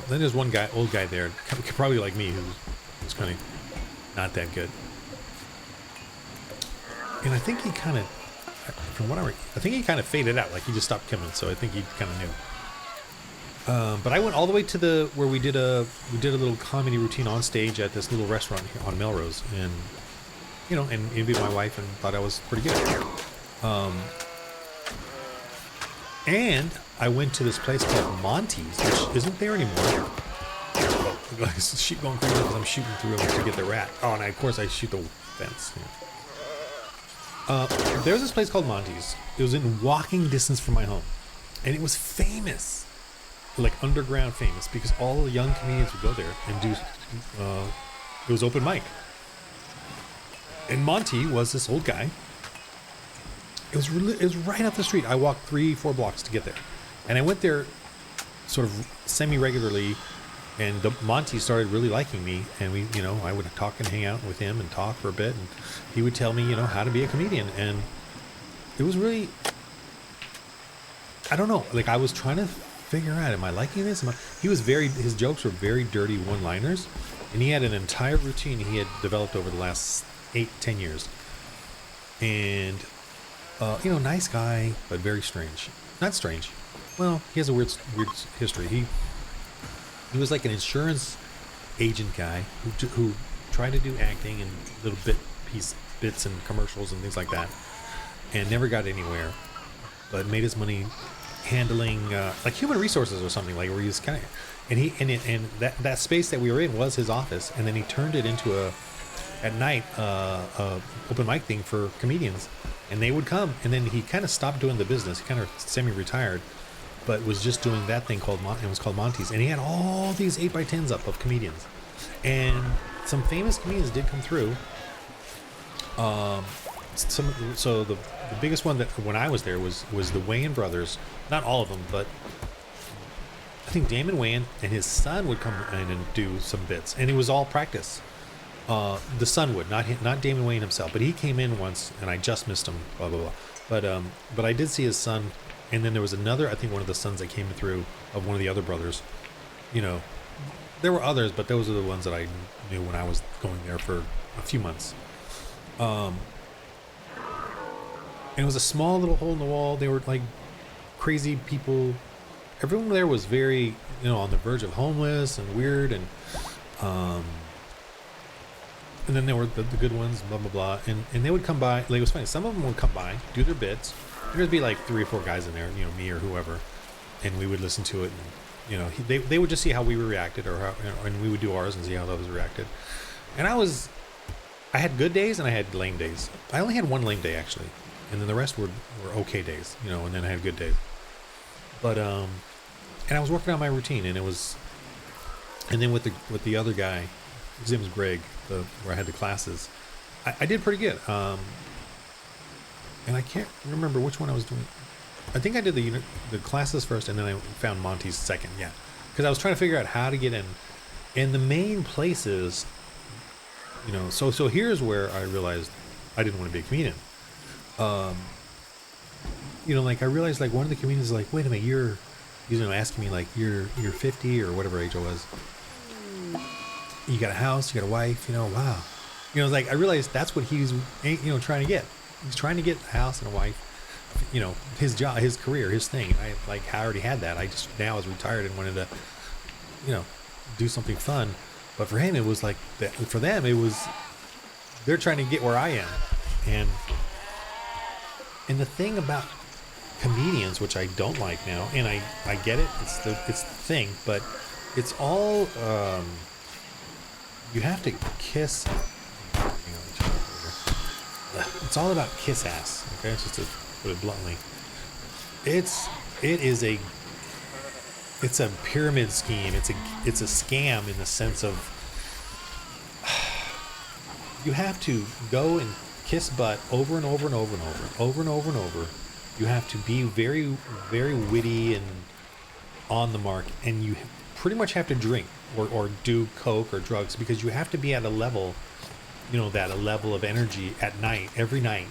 Then there's one guy, old guy there, probably like me, who's kind of not that good. And I think he kind of, from what I think he kind of faded out. Like he just stopped coming. So I think he kind of knew. But I went all the way to where we did a little comedy routine on stage at this little restaurant here on Melrose, and you know, and interviewed my wife and thought I was pretty good. And I went to this place called Monty's, which isn't there anymore. Oh, sheep going crazy because I'm shooting through them to get the rat. Oh, and of course I shoot the fence. Yeah. There's this place called Monty's. It was in walking distance from my home, and it was famous, like underground famous, because all the young comedians would go there and do. It was open mic. And Monty was this old guy. It was right up the street. I walked 3-4 blocks to get there, and I went there sort of semi-regularly. And Monty started really liking me, and I would talk and hang out with him and talk for a bit, and he would tell me, how to be a comedian. And it was really, I don't know, like I was trying to figure out, am I liking this? His jokes were very dirty one-liners, and he had an entire routine he had developed over the last 8-10 years. And, nice guy, but very strange. Not strange. Well, he has a weird history. He was like an insurance agent guy who tried to do acting and little bits and commercials and things like that, and never got anywhere, but made his money handling like human resources or something, like where he was kind of, and that space that we were in was his office, and then he turned it into at night a open mic thing for comedians, and they would come, and then he kind of stopped doing the business. He kind of semi-retired, but was just doing that thing it was called Monty's, and he had all these 8x10s up of comedians, and some famous comedians did come through. So the biggest one that when I was there was the Wayans brothers. Not all of them, but I think Damon Wayans and his son would come in and do some bits, and it was all practice. The son would, not Damon Wayans himself, but he came in once, and I just missed him. Blah blah blah. But I did see his son. And then there was another, I think one of the sons that came through of one of the other brothers. There were others, but those are the ones that I knew when I was going there for a few months. And it was a small little hole in the wall. They were like crazy people. Everyone there was very, on the verge of homeless and weird. And then there were the good ones, blah, blah, blah. And they would come by. Like, it was funny. Some of them would come by, do their bits. There'd be like 3 or 4 guys in there, me or whoever, and we would listen to it, and they would just see how we reacted, and we would do ours and see how those reacted. And I had good days and I had lame days. I only had one lame day actually, and then the rest were okay days, and then I had good days. But and I was working on my routine, and then with the other guy, his name was Greg, where I had the classes, I did pretty good. And I can't remember which one I was doing. I think I did the classes first, and then I found Monty's second. Yeah, because I was trying to figure out how to get in. And the main places, so here's where I realized I didn't want to be a comedian. Like I realized, like one of the comedians is like, wait a minute, you're asking me like you're 50 or whatever age I was. You got a house, you got a wife, wow. Like I realized that's what he's trying to get. He's trying to get a house and a wife, his job, his career, his thing. I already had that. I just now was retired and wanted to, do something fun. But for him, it was like that. For them, it was they're trying to get where I am. And the thing about comedians, which I don't like now, and I get it. It's the thing, but it's all you have to kiss. It's all about kiss ass. Okay, just to put it bluntly, it's a pyramid scheme. It's a scam in the sense of you have to go and kiss butt over and over and over and over and over and over. You have to be very, very witty and on the mark, and you pretty much have to drink or do coke or drugs, because you have to be at a level, that a level of energy at night, every night,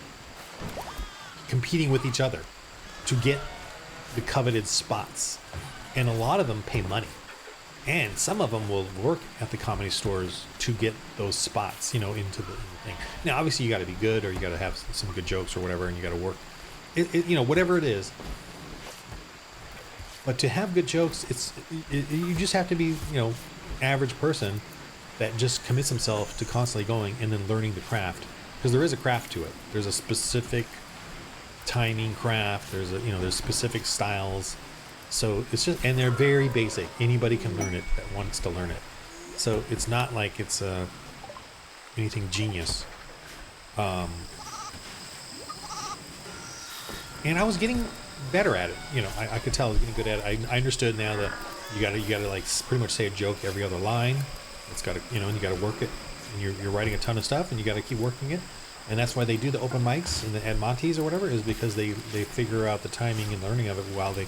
competing with each other to get the coveted spots. And a lot of them pay money, and some of them will work at the comedy stores to get those spots, into the thing. Now, obviously, you got to be good, or you got to have some good jokes or whatever, and you got to work, whatever it is. But to have good jokes, you just have to be, average person that just commits himself to constantly going and then learning the craft, because there is a craft to it. There's a specific timing craft. There's specific styles. So it's just, and they're very basic. Anybody can learn it that wants to learn it. So it's not like it's anything genius. And I was getting better at it. I could tell I was getting good at it. I understood now that you gotta like pretty much say a joke every other line. It's gotta, and you gotta work it. And you're writing a ton of stuff, and you gotta keep working it. And that's why they do the open mics at Monty's or whatever, is because they figure out the timing and learning of it while they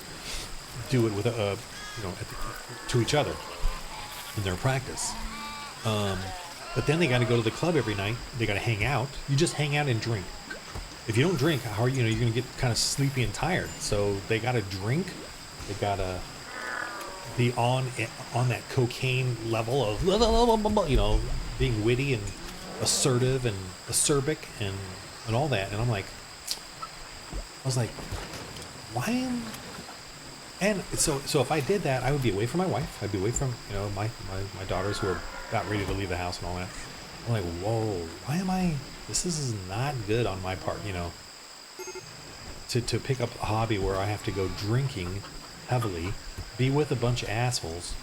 do it with to each other in their practice. But then they got to go to the club every night. They got to hang out. You just hang out and drink. If you don't drink, how are you're going to get kind of sleepy and tired. So they got to drink. They got to be on that cocaine level of being witty and assertive and acerbic and all that. And I was like, why? And so if I did that, I would be away from my wife. I'd be away from my daughters who are about ready to leave the house and all that. I'm like, whoa, why am I? This is not good on my part, to pick up a hobby where I have to go drinking heavily, be with a bunch of assholes,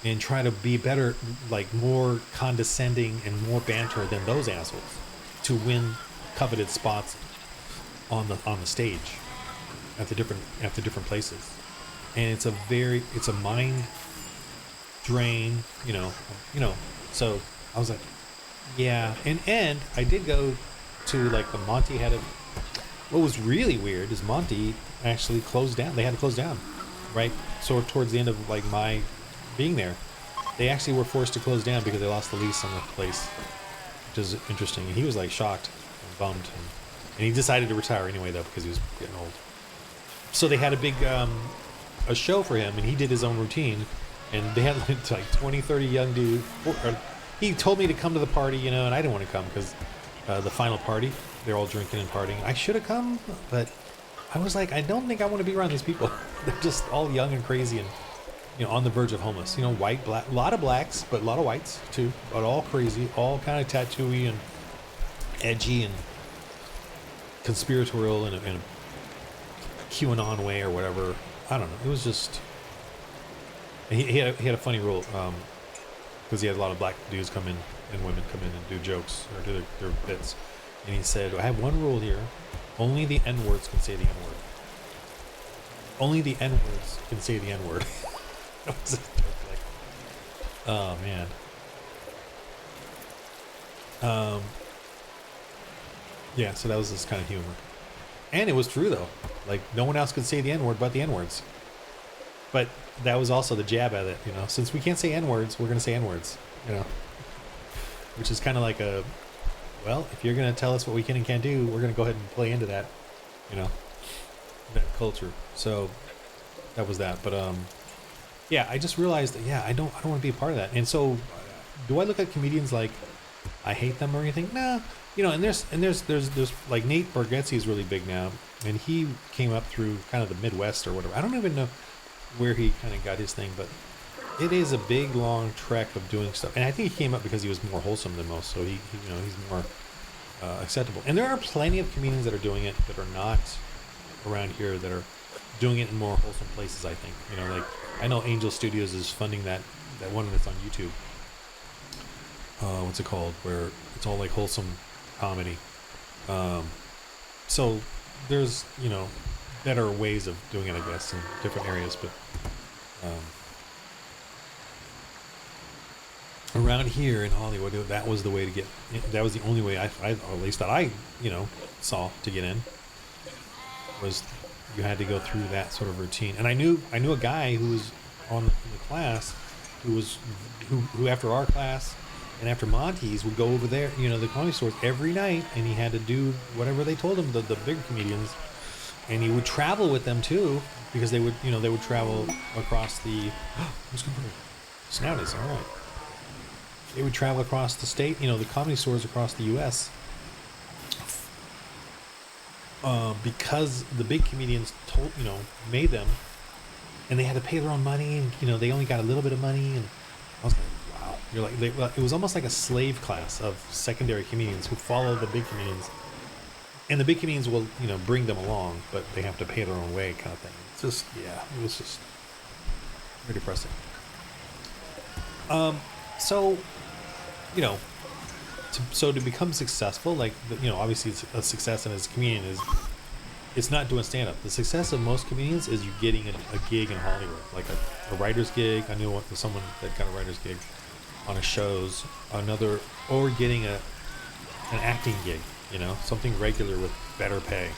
and try to be better, like more condescending and more banter than those assholes to win coveted spots on the stage at the different places. And it's a mind drain, so I was like, yeah. And I did go to like the Monty what was really weird is Monty actually closed down. They had to close down, right? So towards the end of like my being there, they actually were forced to close down because they lost the lease on the place, which is interesting. And he was like shocked and bummed, and he decided to retire anyway though because he was getting old. So they had a big a show for him, and he did his own routine, and they had like 20, 30 young dudes. He told me to come to the party, and I didn't want to come because the final party, they're all drinking and partying. I should have come, but I was like, I don't think I want to be around these people. They're just all young and crazy and, on the verge of homeless. White, black, a lot of blacks, but a lot of whites too, but all crazy, all kind of tattooy and edgy and conspiratorial in a QAnon way or whatever. I don't know. It was just, he had a funny rule, because he had a lot of black dudes come in and women come in and do jokes or do their bits. And he said, I have one rule here. Only the N-words can say the N-word. Only the N-words can say the N-word. That was a joke, like, oh, man. Yeah, so that was this kind of humor. And it was true, though. Like, no one else could say the N-word but the N-words. But that was also the jab at it, Since we can't say N-words, we're going to say N-words, Which is kind of like well, if you're going to tell us what we can and can't do, we're going to go ahead and play into that, that culture. So that was that. But, yeah, I just realized that, I don't want to be a part of that. And so do I look at comedians like I hate them or anything? No. And there's like Nate Bargatze is really big now, and he came up through kind of the Midwest or whatever. I don't even know where he kind of got his thing, but it is a big long trek of doing stuff. And I think he came up because he was more wholesome than most, so he's more acceptable. And there are plenty of comedians that are doing it that are not around here that are doing it in more wholesome places. I think like I know Angel Studios is funding that one that's on YouTube. What's it called? Where it's all like wholesome comedy. So there's better ways of doing it, I guess, in different areas, but around here in Hollywood, that was the way to get. That was the only way I or at least that I saw to get in, was you had to go through that sort of routine. And I knew a guy who was in the class who after our class and after Monty's would go over there, the comedy stores every night, and he had to do whatever they told him, the big comedians, and he would travel with them too, because they would travel across the Snouties, all right. They would travel across the state, the comedy stores across the U.S. Because the big comedians made them, and they had to pay their own money, and they only got a little bit of money, and I was like, wow. You're like, it was almost like a slave class of secondary comedians who follow the big comedians, and the big comedians will bring them along, but they have to pay their own way, kind of thing. It's just it was just very depressing. So to become successful, like obviously it's a success, and as a comedian it's not doing stand-up. The success of most comedians is you getting a gig in Hollywood, like a writer's gig. I knew someone that got a writer's gig on a shows, or getting a an acting gig, you know, something regular with better pay.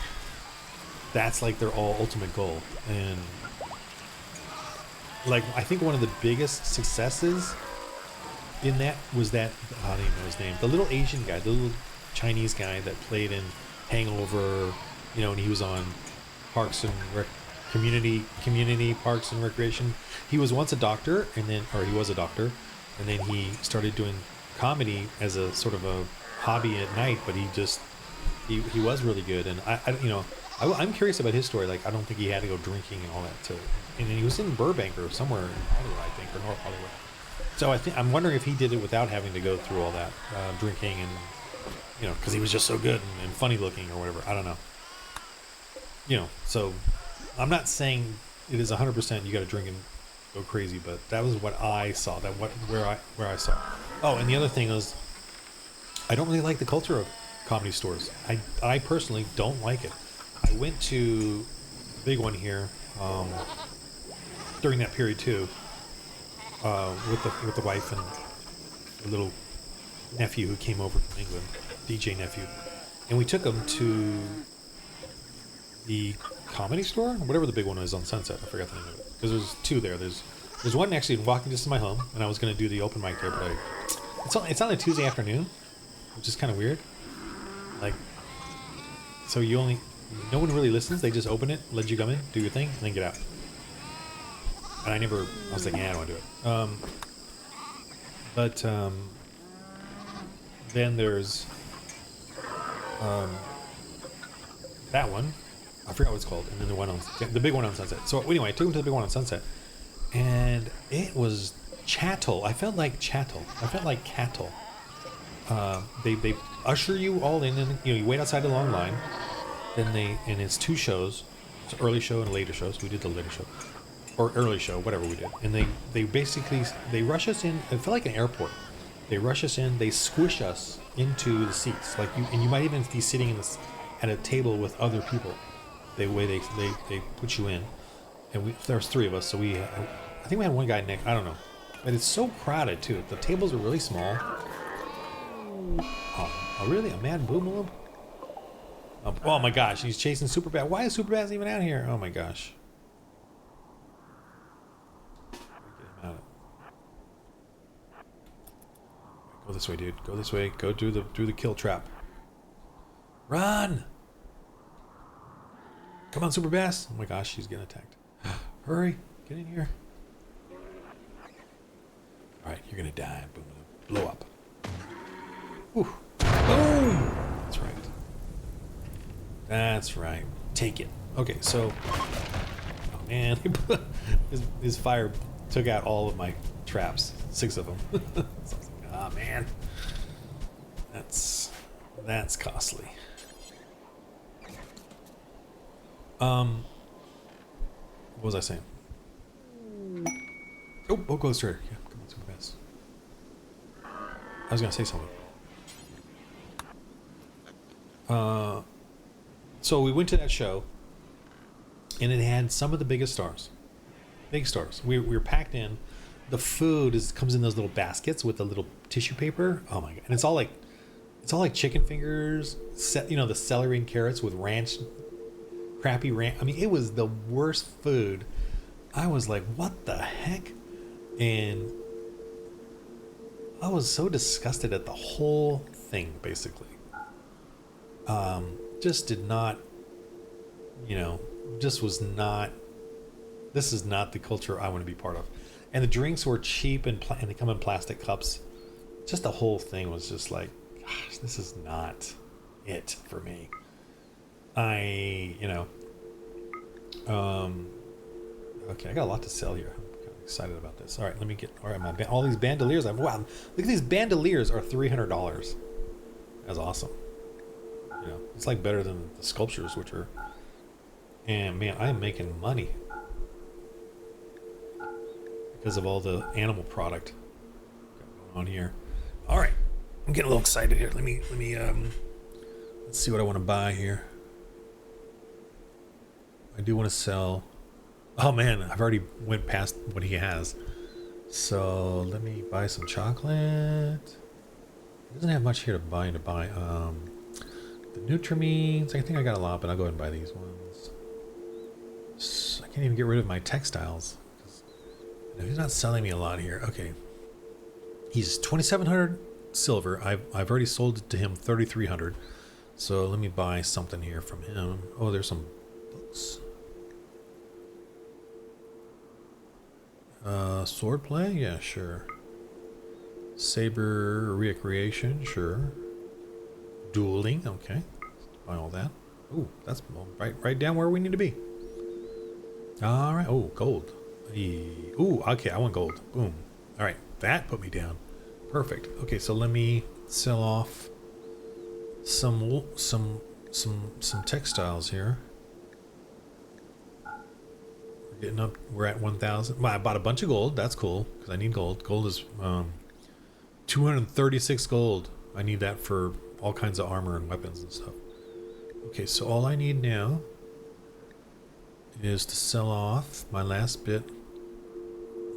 That's like their all ultimate goal. And like, I think one of the biggest successes in that was that, I don't even know his name, the little Asian guy, the little Chinese guy that played in Hangover, you know, and he was on Parks and Community Parks and Recreation. He was once a doctor, and then, or he was a doctor, and then he started doing comedy as a sort of a hobby at night. But he was really good, and I'm curious about his story. Like, I don't think he had to go drinking and all that too. And he was in Burbank or somewhere in Hollywood, I think, or North Hollywood. So I'm wondering if he did it without having to go through all that drinking, and you know, because he was just so good and funny looking or whatever. I don't know. You know, so I'm not saying it is 100% you got to drink and go crazy, but that was what I saw. Where I saw. Oh, and the other thing is, I don't really like the culture of comedy stores. I personally don't like it. I went to a big one here during that period too, with the wife and the little nephew who came over from England, DJ nephew, and we took him to the comedy store, whatever the big one is on Sunset. I forgot the name of it, because there's two there. There's one actually walking distance to my home, and I was going to do the open mic there, but it's on a Tuesday afternoon, which is kind of weird. Like, so no one really listens. They just open it, let you come in, do your thing, and then get out. And I was like, yeah, I don't want to do it. But then there's that one. I forgot what it's called. And then the big one on Sunset. So anyway, I took him to the big one on Sunset, and it was chattel. I felt like chattel. I felt like cattle. They usher you all in, and you wait outside the long line. And it's two shows. It's an early show and a later show. So we did the later show, or early show, whatever we did. And they basically rush us in. It felt like an airport. They rush us in. They squish us into the seats, you might even be sitting at a table with other people. They put you in, and there was three of us. So I think we had one guy next. I don't know, but it's so crowded too. The tables are really small. Oh really? A mad boomaloo? Oh my gosh, he's chasing Superbad. Why is Superbad even out here? Oh my gosh. Get him out. Go this way, dude. Go this way. Go through the kill trap. Run! Come on, Super Bass. Oh my gosh, she's getting attacked. Hurry, get in here. Alright, you're gonna die. Boom, blow up. Ooh. Boom! That's right. That's right. Take it. Okay, so... Oh man, his fire took out all of my traps. 6 of them. So I was like, oh man. That's costly. What was I saying? Oh, go straight. Yeah, come on, Super Bass. I was gonna say something. So we went to that show, and it had some of the biggest stars. Big stars. We were packed in. The food comes in those little baskets with the little tissue paper. Oh my god! And it's all like chicken fingers, the celery and carrots with ranch, crappy ranch. I mean, it was the worst food. I was like, what the heck? And I was so disgusted at the whole thing, basically. Just did not, just was not, this is not the culture I want to be part of. And the drinks were cheap and they come in plastic cups. Just the whole thing was just like, gosh, this is not it for me. Okay, I got a lot to sell here. I'm kind of excited about this. All right, let me get, all these bandoliers. Wow, look at these bandoliers are $300. That's awesome. It's like better than the sculptures, which are, and man, I am making money because of all the animal product going on here. All right, I'm getting a little excited here. Let me let's see what I want to buy here. I do want to sell. Oh man, I've already went past what he has. So let me buy some chocolate. Doesn't have much here to buy. The Nutrimines, I think I got a lot, but I'll go ahead and buy these ones. I can't even get rid of my textiles. No, he's not selling me a lot here. Okay. He's 2,700 silver. I've already sold it to him 3,300. So let me buy something here from him. Oh, there's some books. Swordplay? Yeah, sure. Saber recreation? Sure. Dueling? Okay. Buy all that. Ooh, that's right down where we need to be. Alright. Oh, gold. Ooh, okay, I want gold. Boom. Alright, that put me down. Perfect. Okay, so let me sell off some textiles here. We're getting up. We're at 1,000. Well, I bought a bunch of gold. That's cool because I need gold. Gold is 236 gold. I need that for all kinds of armor and weapons and stuff. Okay, so all I need now is to sell off my last bit.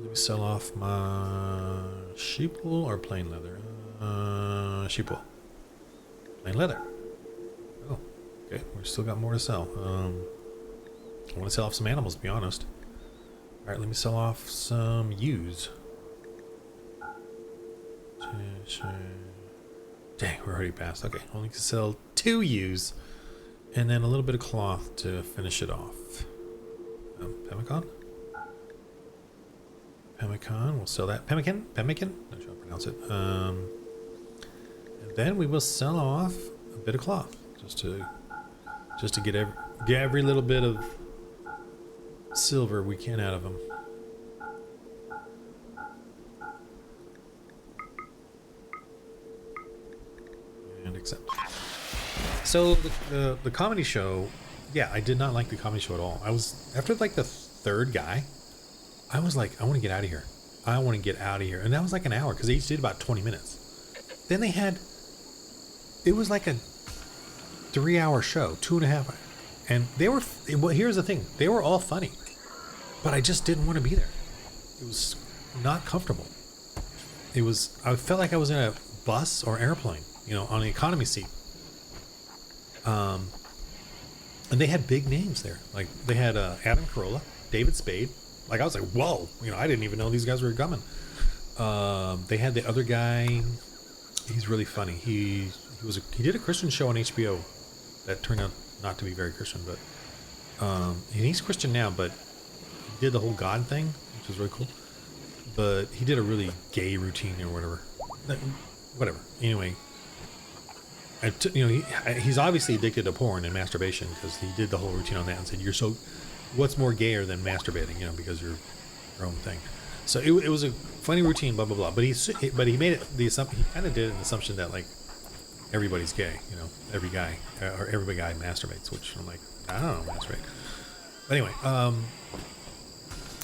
Let me sell off my sheep wool or plain leather. Sheep wool. Plain leather. Oh, okay. We still got more to sell. I want to sell off some animals, to be honest. All right, let me sell off some ewes. Dang, we're already past. Okay, only can sell 2 ewes, and then a little bit of cloth to finish it off. Pemmican. We'll sell that. Pemmican. Not sure how to pronounce it. And then we will sell off a bit of cloth, just to get every little bit of silver we can out of them. And accept. So the comedy show, yeah, I did not like the comedy show at all. I was after like the 3rd guy, I was like, I want to get out of here. I want to get out of here. And that was like an hour because they each did about 20 minutes. Then they had, it was like a 3-hour show, 2.5. And they were, well, here's the thing. They were all funny, but I just didn't want to be there. It was not comfortable. It was, I felt like I was in a bus or airplane, you know, on an economy seat. And they had big names there. Like they had Adam Carolla, David Spade. Like I was like, whoa, you know, I didn't even know these guys were coming. They had the other guy. He's really funny. He did a Christian show on HBO that turned out not to be very Christian, but and he's Christian now, but he did the whole God thing, which was really cool. But he did a really gay routine or whatever. Anyway, he's obviously addicted to porn and masturbation because he did the whole routine on that and said, what's more gayer than masturbating, you know, because you're your own thing. So it was a funny routine, blah blah blah. But he made it the assumption. He kind of did an assumption that like everybody's gay, you know, every guy masturbates, which I'm like, I don't know, masturbate. But anyway,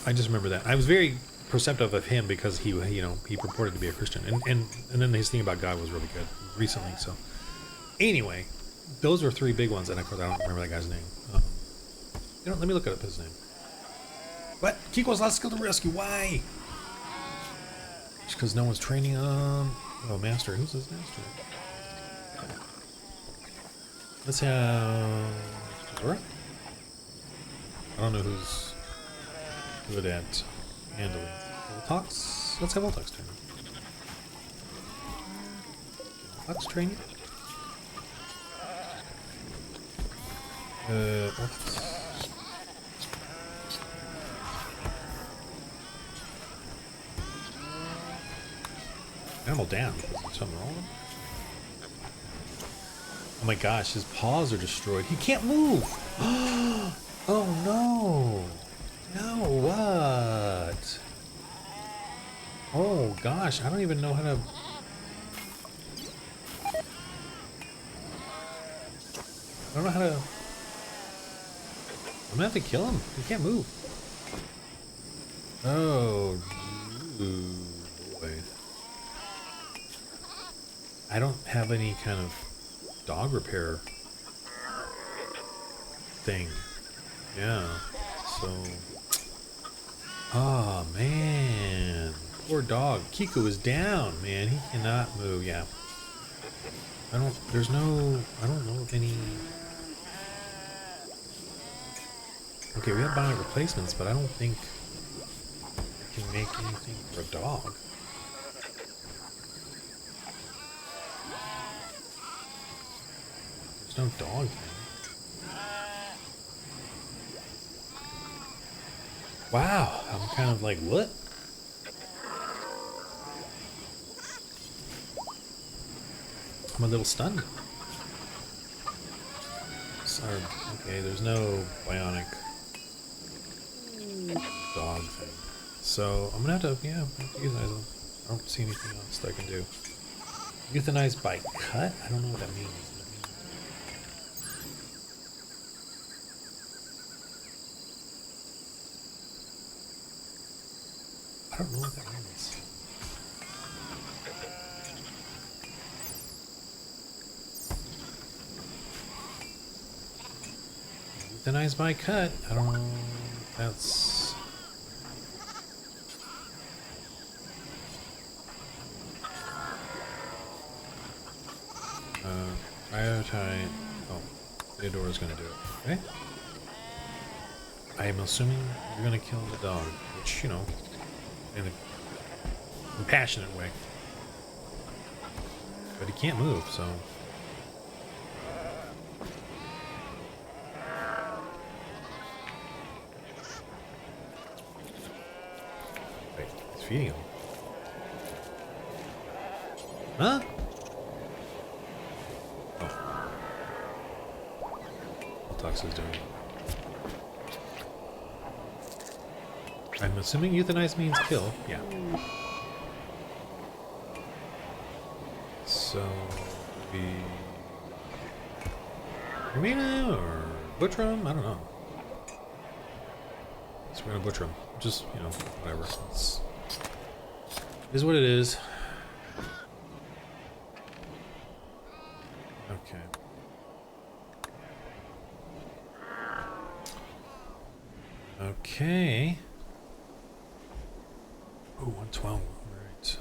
I just remember that I was very perceptive of him because he purported to be a Christian, and then his thing about God was really good recently. So anyway, those were 3 big ones, and of course I don't remember that guy's name. Let me look up his name. What? Kiko's not skilled to rescue. Why? Just because no one's training. Master. Who's his master? Let's have Zora. I don't know who's good at handling. Voltox. Let's have Voltox training. Voltox training. Voltox. Animal down. Is something wrong with him? Oh my gosh, his paws are destroyed. He can't move. Oh no. No, what? Oh gosh, I don't even know how to... I don't know how to... I'm gonna have to kill him. He can't move. Oh, boy. I don't have any kind of dog repair thing. Yeah, so... Oh, man. Poor dog. Kiku is down, man. He cannot move, yeah. I don't know of any. Okay, we have bionic replacements, but I don't think I can make anything for a dog. There's no dog thing. Wow, I'm kind of like, what? I'm a little stunned. Sorry. Okay, there's no bionic dog thing. So I'm gonna have to, yeah, euthanize them. I don't see anything else that I can do. Euthanize by cut? I don't know what that means. I don't know what that means. Euthanize by cut? I don't know. That's... prioritize... Oh, Theodora's gonna do it. Okay. I am assuming you're gonna kill the dog, which, you know, in a compassionate way. But he can't move, so... Wait, he's feeding him. Huh? Oh. What Tux is doing. I'm assuming euthanize means kill. Yeah. So, maybe... Hermina or Butcher him? I don't know. So we're gonna butcher him. Just, you know, whatever. It's, it is what it is. Okay. Okay. Oh, 112. Alright.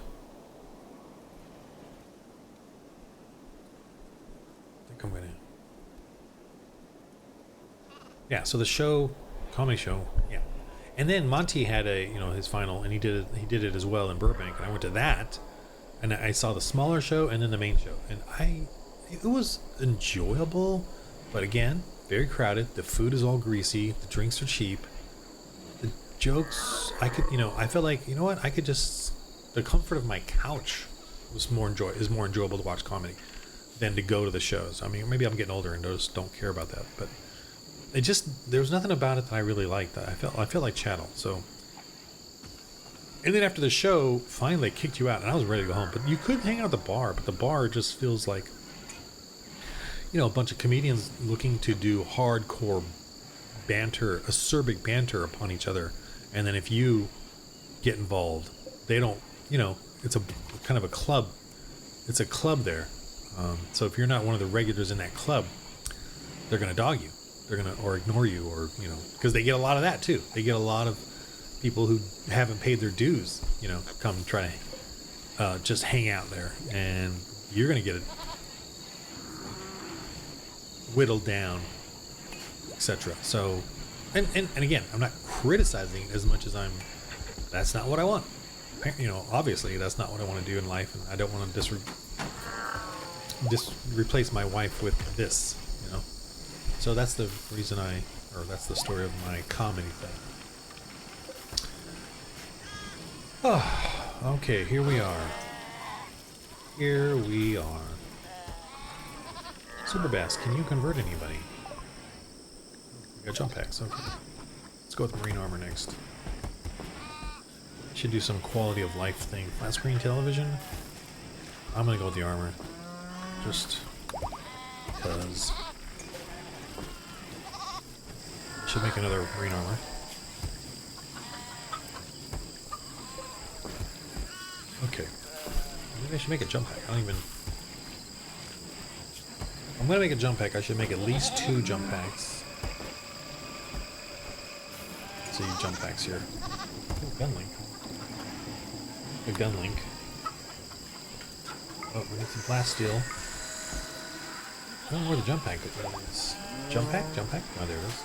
I think I'm gonna... Yeah, so the show, comedy show, yeah. And then Monty had a, you know, his final, and he did it as well in Burbank, and I went to that, and I saw the smaller show and then the main show, and it was enjoyable, but again, very crowded. The food is all greasy, the drinks are cheap, the jokes, I could, you know, I felt like, you know what, I could just, the comfort of my couch is more enjoyable to watch comedy than to go to the shows. I mean, maybe I'm getting older and just don't care about that, but it just, there was nothing about it that I really liked. I felt like chattel. So, and then after the show, finally they kicked you out, and I was ready to go home. But you could hang out at the bar, but the bar just feels like, you know, a bunch of comedians looking to do hardcore banter, acerbic banter upon each other, and then if you get involved, they don't, you know, it's a kind of a club. It's a club there. So if you're not one of the regulars in that club, they're gonna dog you. They're gonna, or ignore you, or, you know, because they get a lot of that too. They get a lot of people who haven't paid their dues, you know, come try to just hang out there, and you're gonna get it whittled down, etc. So, and again, I'm not criticizing as much as that's not what I want. You know, obviously that's not what I want to do in life, and I don't want to replace my wife with this, you know. So that's the reason that's the story of my comedy thing. Oh, okay, here we are. Here we are. Super Bass, can you convert anybody? We got jump packs, okay. Let's go with marine armor next. Should do some quality of life thing. Flat screen television? I'm gonna go with the armor. Just because. Should make another marine armor. Okay. Maybe I should make a jump pack. I don't even... I'm gonna make a jump pack. I should make at least 2 jump packs. Let's see, jump packs here. Ooh, gun link. A gun link. Oh, we need some blast steel. don't know where the jump pack is. Jump pack? Jump pack? Oh, there it is.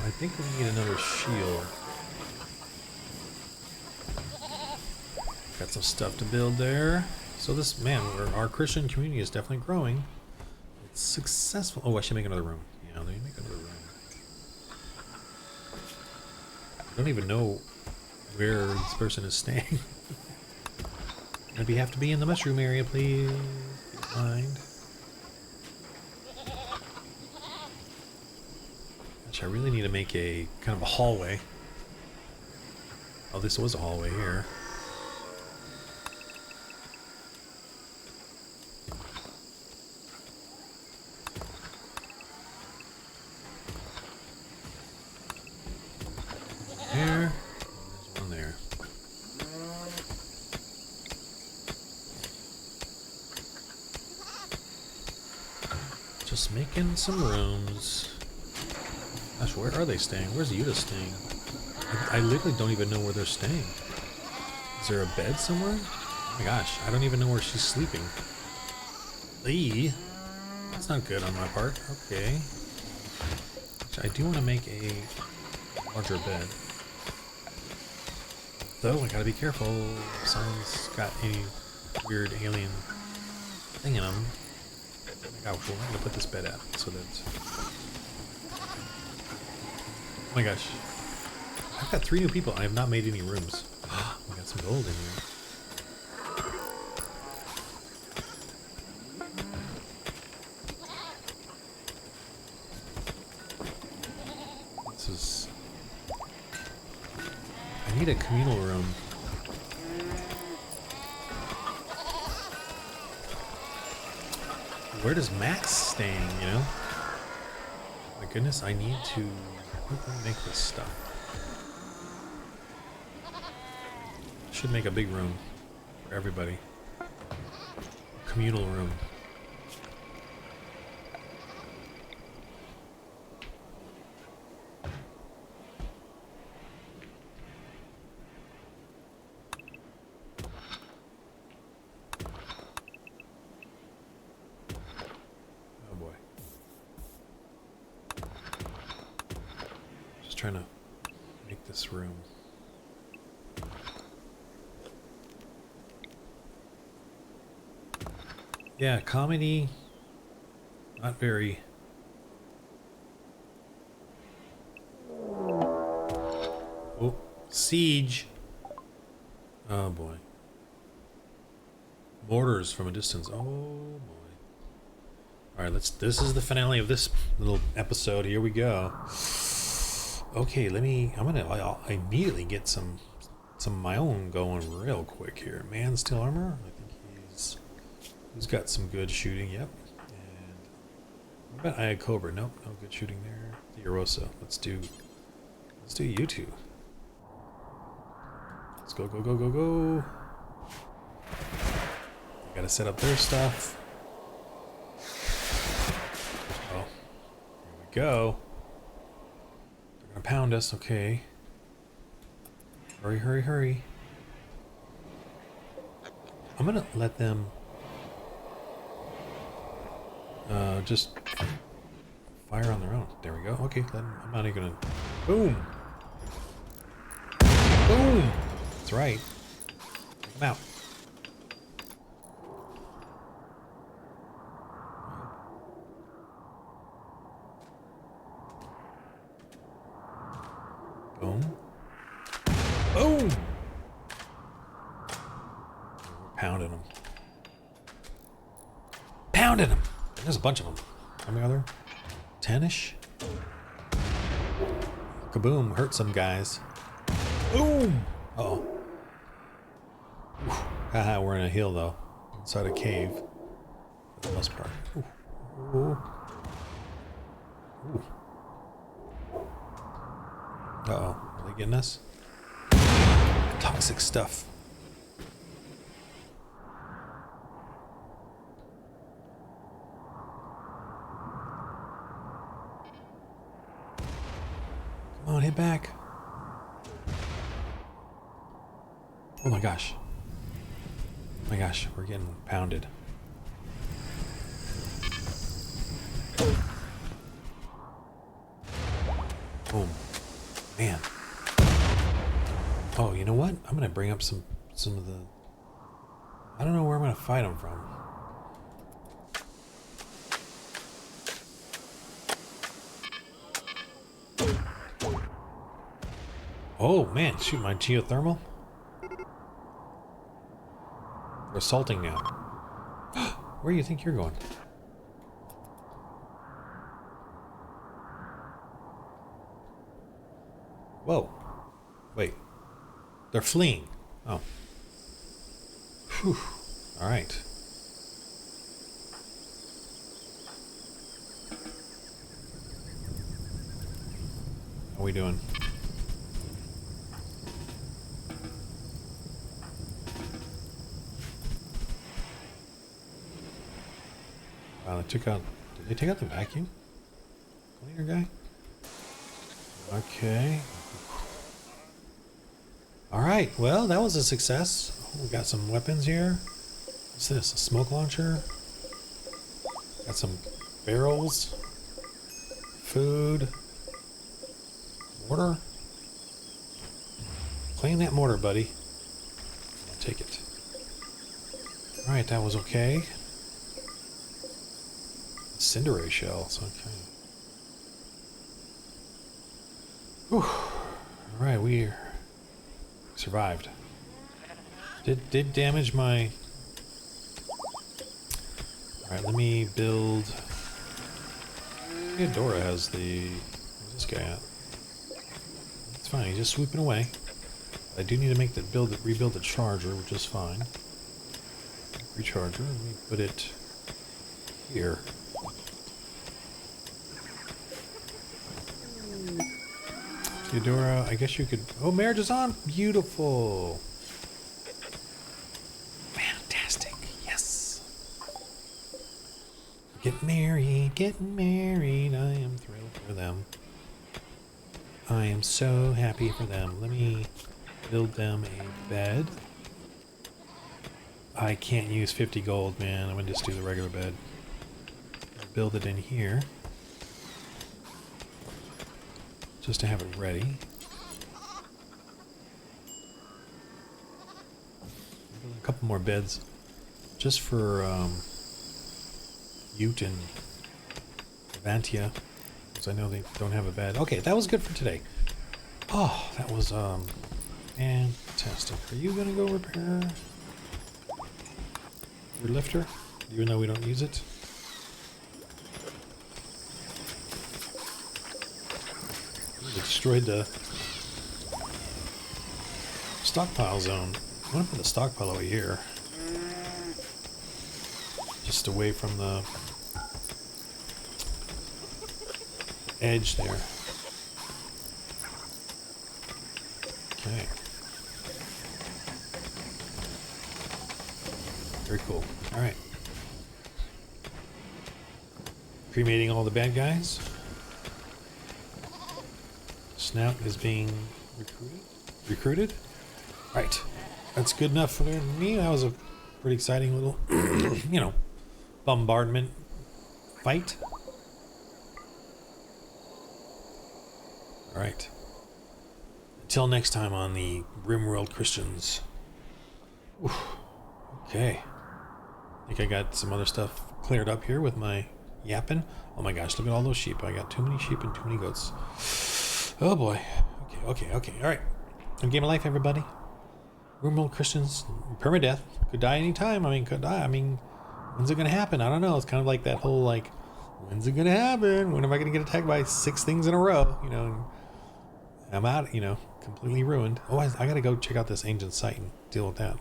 I think we need another shield. Got some stuff to build there. So this, man, our Christian community is definitely growing. It's successful. Oh, I should make another room. Yeah, let me make another room. I don't even know where this person is staying. Maybe have to be in the mushroom area, please. Mind. Gosh, I really need to make a kind of a hallway. Oh, this was a hallway here. There. There's one there. Just making some rooms. Gosh, where are they staying? Where's Yuta staying? I literally don't even know where they're staying. Is there a bed somewhere? Oh my gosh, I don't even know where she's sleeping. Eee. That's not good on my part. Okay. I do want to make a larger bed. Though, I gotta be careful if someone's got any weird alien thing in them. Oh my gosh, I'm gonna put this bed out so that... Oh my gosh. I've got 3 new people. I have not made any rooms. We got some gold in here. This is... I need a communal room. Where does Max staying, you know? My goodness, I need to quickly make this stuff. Should make a big room for everybody. A communal room. Oh boy. Just trying to make this room. Yeah, comedy, not very. Oh, siege. Oh boy. Mortars from a distance. Oh boy. All right, this is the finale of this little episode. Here we go. Okay, I'll immediately get some of my own going real quick here. Man, steel armor. I think he's got some good shooting. Yep. And what about Aya Cobra? Nope, no good shooting there. Theorosa. Let's do you two. Let's go, go, go, go, go. Gotta set up their stuff. Oh, here we go. They're gonna pound us, okay. Hurry, hurry, hurry. I'm gonna let them just fire on their own. There we go. Okay, then I'm not even gonna... Boom! Boom! That's right. Take them out. Boom. Boom! We're pounding them. Pounding them! There's a bunch of them. How many are there? 10-ish? Kaboom! Hurt some guys. Boom! Uh-oh. Haha, we're in a hill though. Inside a cave. For the most part. Ooh. Ooh. Ooh. Uh-oh. Are they getting us? Toxic stuff. Come on, hit back. Oh my gosh. my gosh, we're getting pounded. Boom. Man. Oh, you know what? I'm gonna bring up some of the... I don't know where I'm gonna fight them from. Oh man, shoot, my geothermal? We're assaulting now. Where do you think you're going? Whoa. Wait. They're fleeing. Oh. Whew. Alright. How are we doing? Wow, they took out... Did they take out the vacuum cleaner guy? Okay. Alright, well, that was a success. We got some weapons here. What's this? A smoke launcher? Got some barrels. Food. Mortar. Claim that mortar, buddy. I'll take it. Alright, that was okay. Cinderay shells, okay. Whew. Alright, we survived. Did damage my... Alright, let me build... Dora has the... Where's this guy at? It's fine, he's just swooping away. I do need to make the rebuild the charger, which is fine. Recharger, let me put it here. Theodora, I guess you could... Oh, marriage is on! Beautiful! Fantastic, yes! Get married, I am thrilled for them. I am so happy for them. Let me build them a bed. I can't use 50 gold, man. I'm gonna just do the regular bed. Build it in here. Just to have it ready. A couple more beds just for Ute and Vantia, because I know they don't have a bed. Okay, that was good for today. Oh, that was fantastic. Are you gonna go repair your lifter, even though we don't use it? Destroyed the stockpile zone. I'm gonna put the stockpile over here, just away from the edge there. Okay. Very cool. All right. Cremating all the bad guys. Snout is being recruited. Right. That's good enough for me. That was a pretty exciting little, you know, bombardment fight. All right. Until next time on the Rimworld Christians. Oof. Okay. I think I got some other stuff cleared up here with my yapping. Oh my gosh, look at all those sheep. I got too many sheep and too many goats. Oh boy. Okay. All right. Game of life, everybody. Rimworld Christians, permadeath. Could die anytime. Could die. When's it going to happen? I don't know. It's kind of like that whole, like, when's it going to happen? When am I going to get attacked by 6 things in a row? You know, I'm out, you know, completely ruined. Oh, I got to go check out this ancient site and deal with that.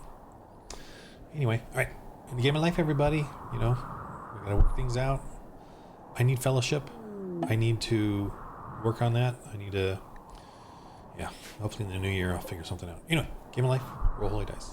Anyway, all right. In the game of life, everybody, you know, we got to work things out. I need fellowship. I need to work on that. I need to, yeah, hopefully in the new year I'll figure something out. Anyway, game of life, roll holy dice.